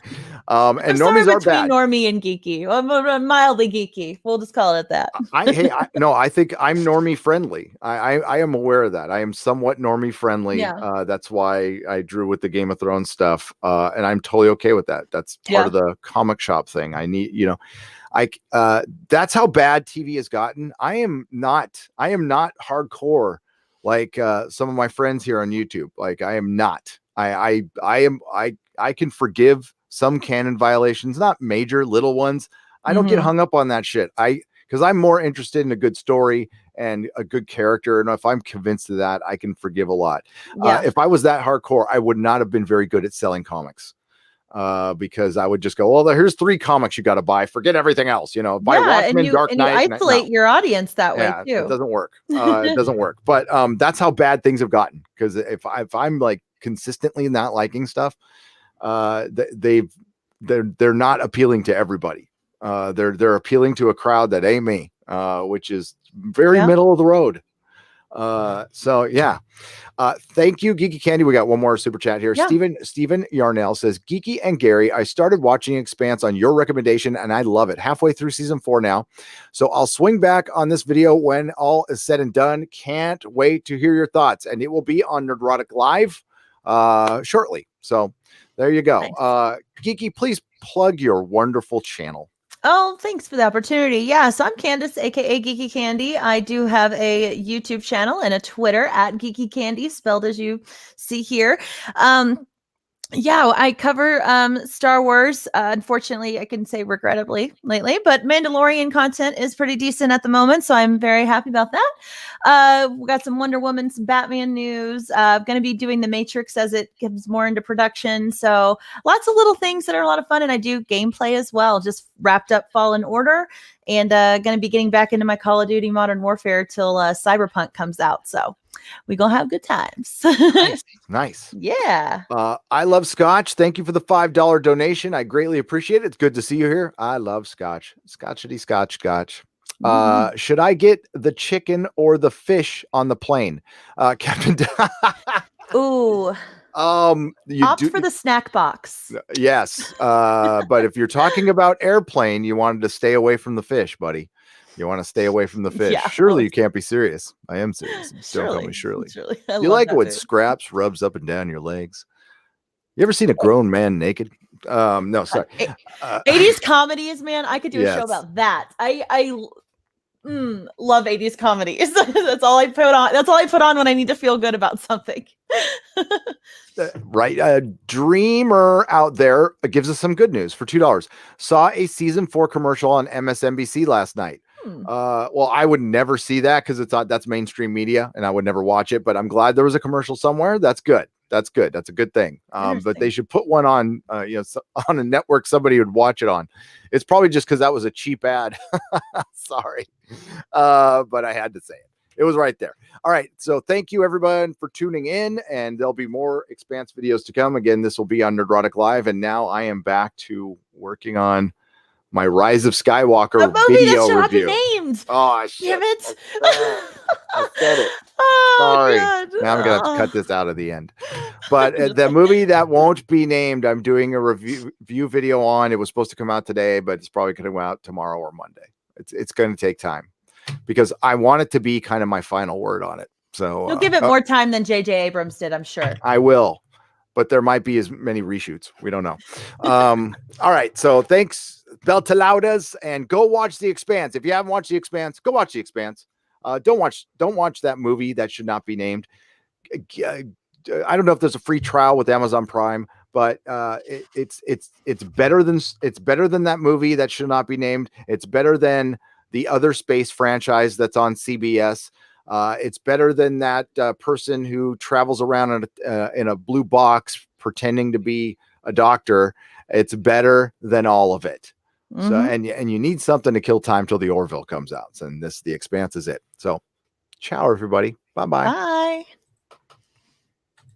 S1: And
S2: I'm
S1: normies are bad.
S2: Normie and geeky. I'm mildly geeky. We'll just call it that.
S1: I think I'm normie friendly. I am aware of that. I am somewhat normie friendly.
S2: Yeah.
S1: That's why I drew with the Game of Thrones stuff, and I'm totally okay with that. That's part of the comic shop thing. I need, that's how bad TV has gotten. I am not hardcore like some of my friends here on YouTube. Like I am not. I can forgive some canon violations, not major, little ones. I don't get hung up on that shit. Because I'm more interested in a good story and a good character. And if I'm convinced of that, I can forgive a lot.
S2: Yeah.
S1: If I was that hardcore, I would not have been very good at selling comics. Because I would just go, well, here's 3 comics you got to buy. Forget everything else. Buy Watchmen, Dark
S2: and you
S1: Knight.
S2: isolate your audience that way too.
S1: It doesn't work. It doesn't work. But that's how bad things have gotten. Because if I'm like consistently not liking stuff, they're not appealing to everybody. They're appealing to a crowd that ain't me, which is very middle of the road. So yeah. Thank you, Geeky Candy. We got one more super chat here. Steven Yarnell says, Geeky and Gary, I started watching Expanse on your recommendation and I love it. Halfway through season 4 now. So I'll swing back on this video when all is said and done. Can't wait to hear your thoughts. And it will be on Nerdrotic Live shortly. So there you go. Nice. Geeky, please plug your wonderful channel.
S2: Oh, thanks for the opportunity. Yeah, so I'm Candace, aka Geeky Candy. I do have a YouTube channel and a Twitter at Geeky Candy, spelled as you see here. Yeah, I cover Star Wars. Unfortunately, I can say regrettably lately, but Mandalorian content is pretty decent at the moment, so I'm very happy about that. We got some Wonder Woman, some Batman news. I'm going to be doing The Matrix as it gets more into production, so lots of little things that are a lot of fun, and I do gameplay as well. Just wrapped up Fallen Order, and going to be getting back into my Call of Duty Modern Warfare till Cyberpunk comes out, so we gonna have good times.
S1: Nice.
S2: Yeah.
S1: I love Scotch. Thank you for the $5 donation. I greatly appreciate it. It's good to see you here. I love Scotch. Scotchity Scotch. Should I get the chicken or the fish on the plane? Captain.
S2: Ooh. Opt for the snack box.
S1: Yes. But if you're talking about airplane, you wanted to stay away from the fish, buddy. You want to stay away from the fish. Yeah, surely you can't be serious. I am serious. Don't call me Shirley. You like it when scraps rubs up and down your legs? You ever seen a grown man naked? No, sorry.
S2: 80s comedies, man. I could do a show about that. I love 80s comedies. That's all I put on. That's all I put on when I need to feel good about something.
S1: Right. A dreamer out there gives us some good news for $2. Saw a season 4 commercial on MSNBC last night. Well, I would never see that because that's mainstream media and I would never watch it, but I'm glad there was a commercial somewhere. That's good. That's good. That's a good thing. But they should put one on, on a network somebody would watch it on. It's probably just because that was a cheap ad. Sorry. But I had to say it. It was right there. All right. So thank you everyone for tuning in, and there'll be more Expanse videos to come. Again, this will be on Nerdrotic Live. And now I am back to working on my Rise of Skywalker video review.
S2: Named.
S1: Oh, shit.
S2: Damn it.
S1: I said it.
S2: Oh,
S1: sorry.
S2: God.
S1: Now I'm going to have to cut this out of the end. But the movie that won't be named, I'm doing a review video on. It was supposed to come out today, but it's probably going to come out tomorrow or Monday. It's going to take time because I want it to be kind of my final word on it. So
S2: you'll give it more time than J.J. Abrams did, I'm sure.
S1: I will. But there might be as many reshoots. We don't know. All right. So thanks, Beltalaudas, and go watch The Expanse. If you haven't watched The Expanse, go watch The Expanse. Don't watch that movie that should not be named. I don't know if there's a free trial with Amazon Prime, but it's better than that movie that should not be named. It's better than the other space franchise that's on CBS. It's better than that person who travels around in a blue box pretending to be a doctor. It's better than all of it. So, and you need something to kill time till the Orville comes out. And The Expanse is it. So ciao, everybody. Bye-bye.
S2: Bye.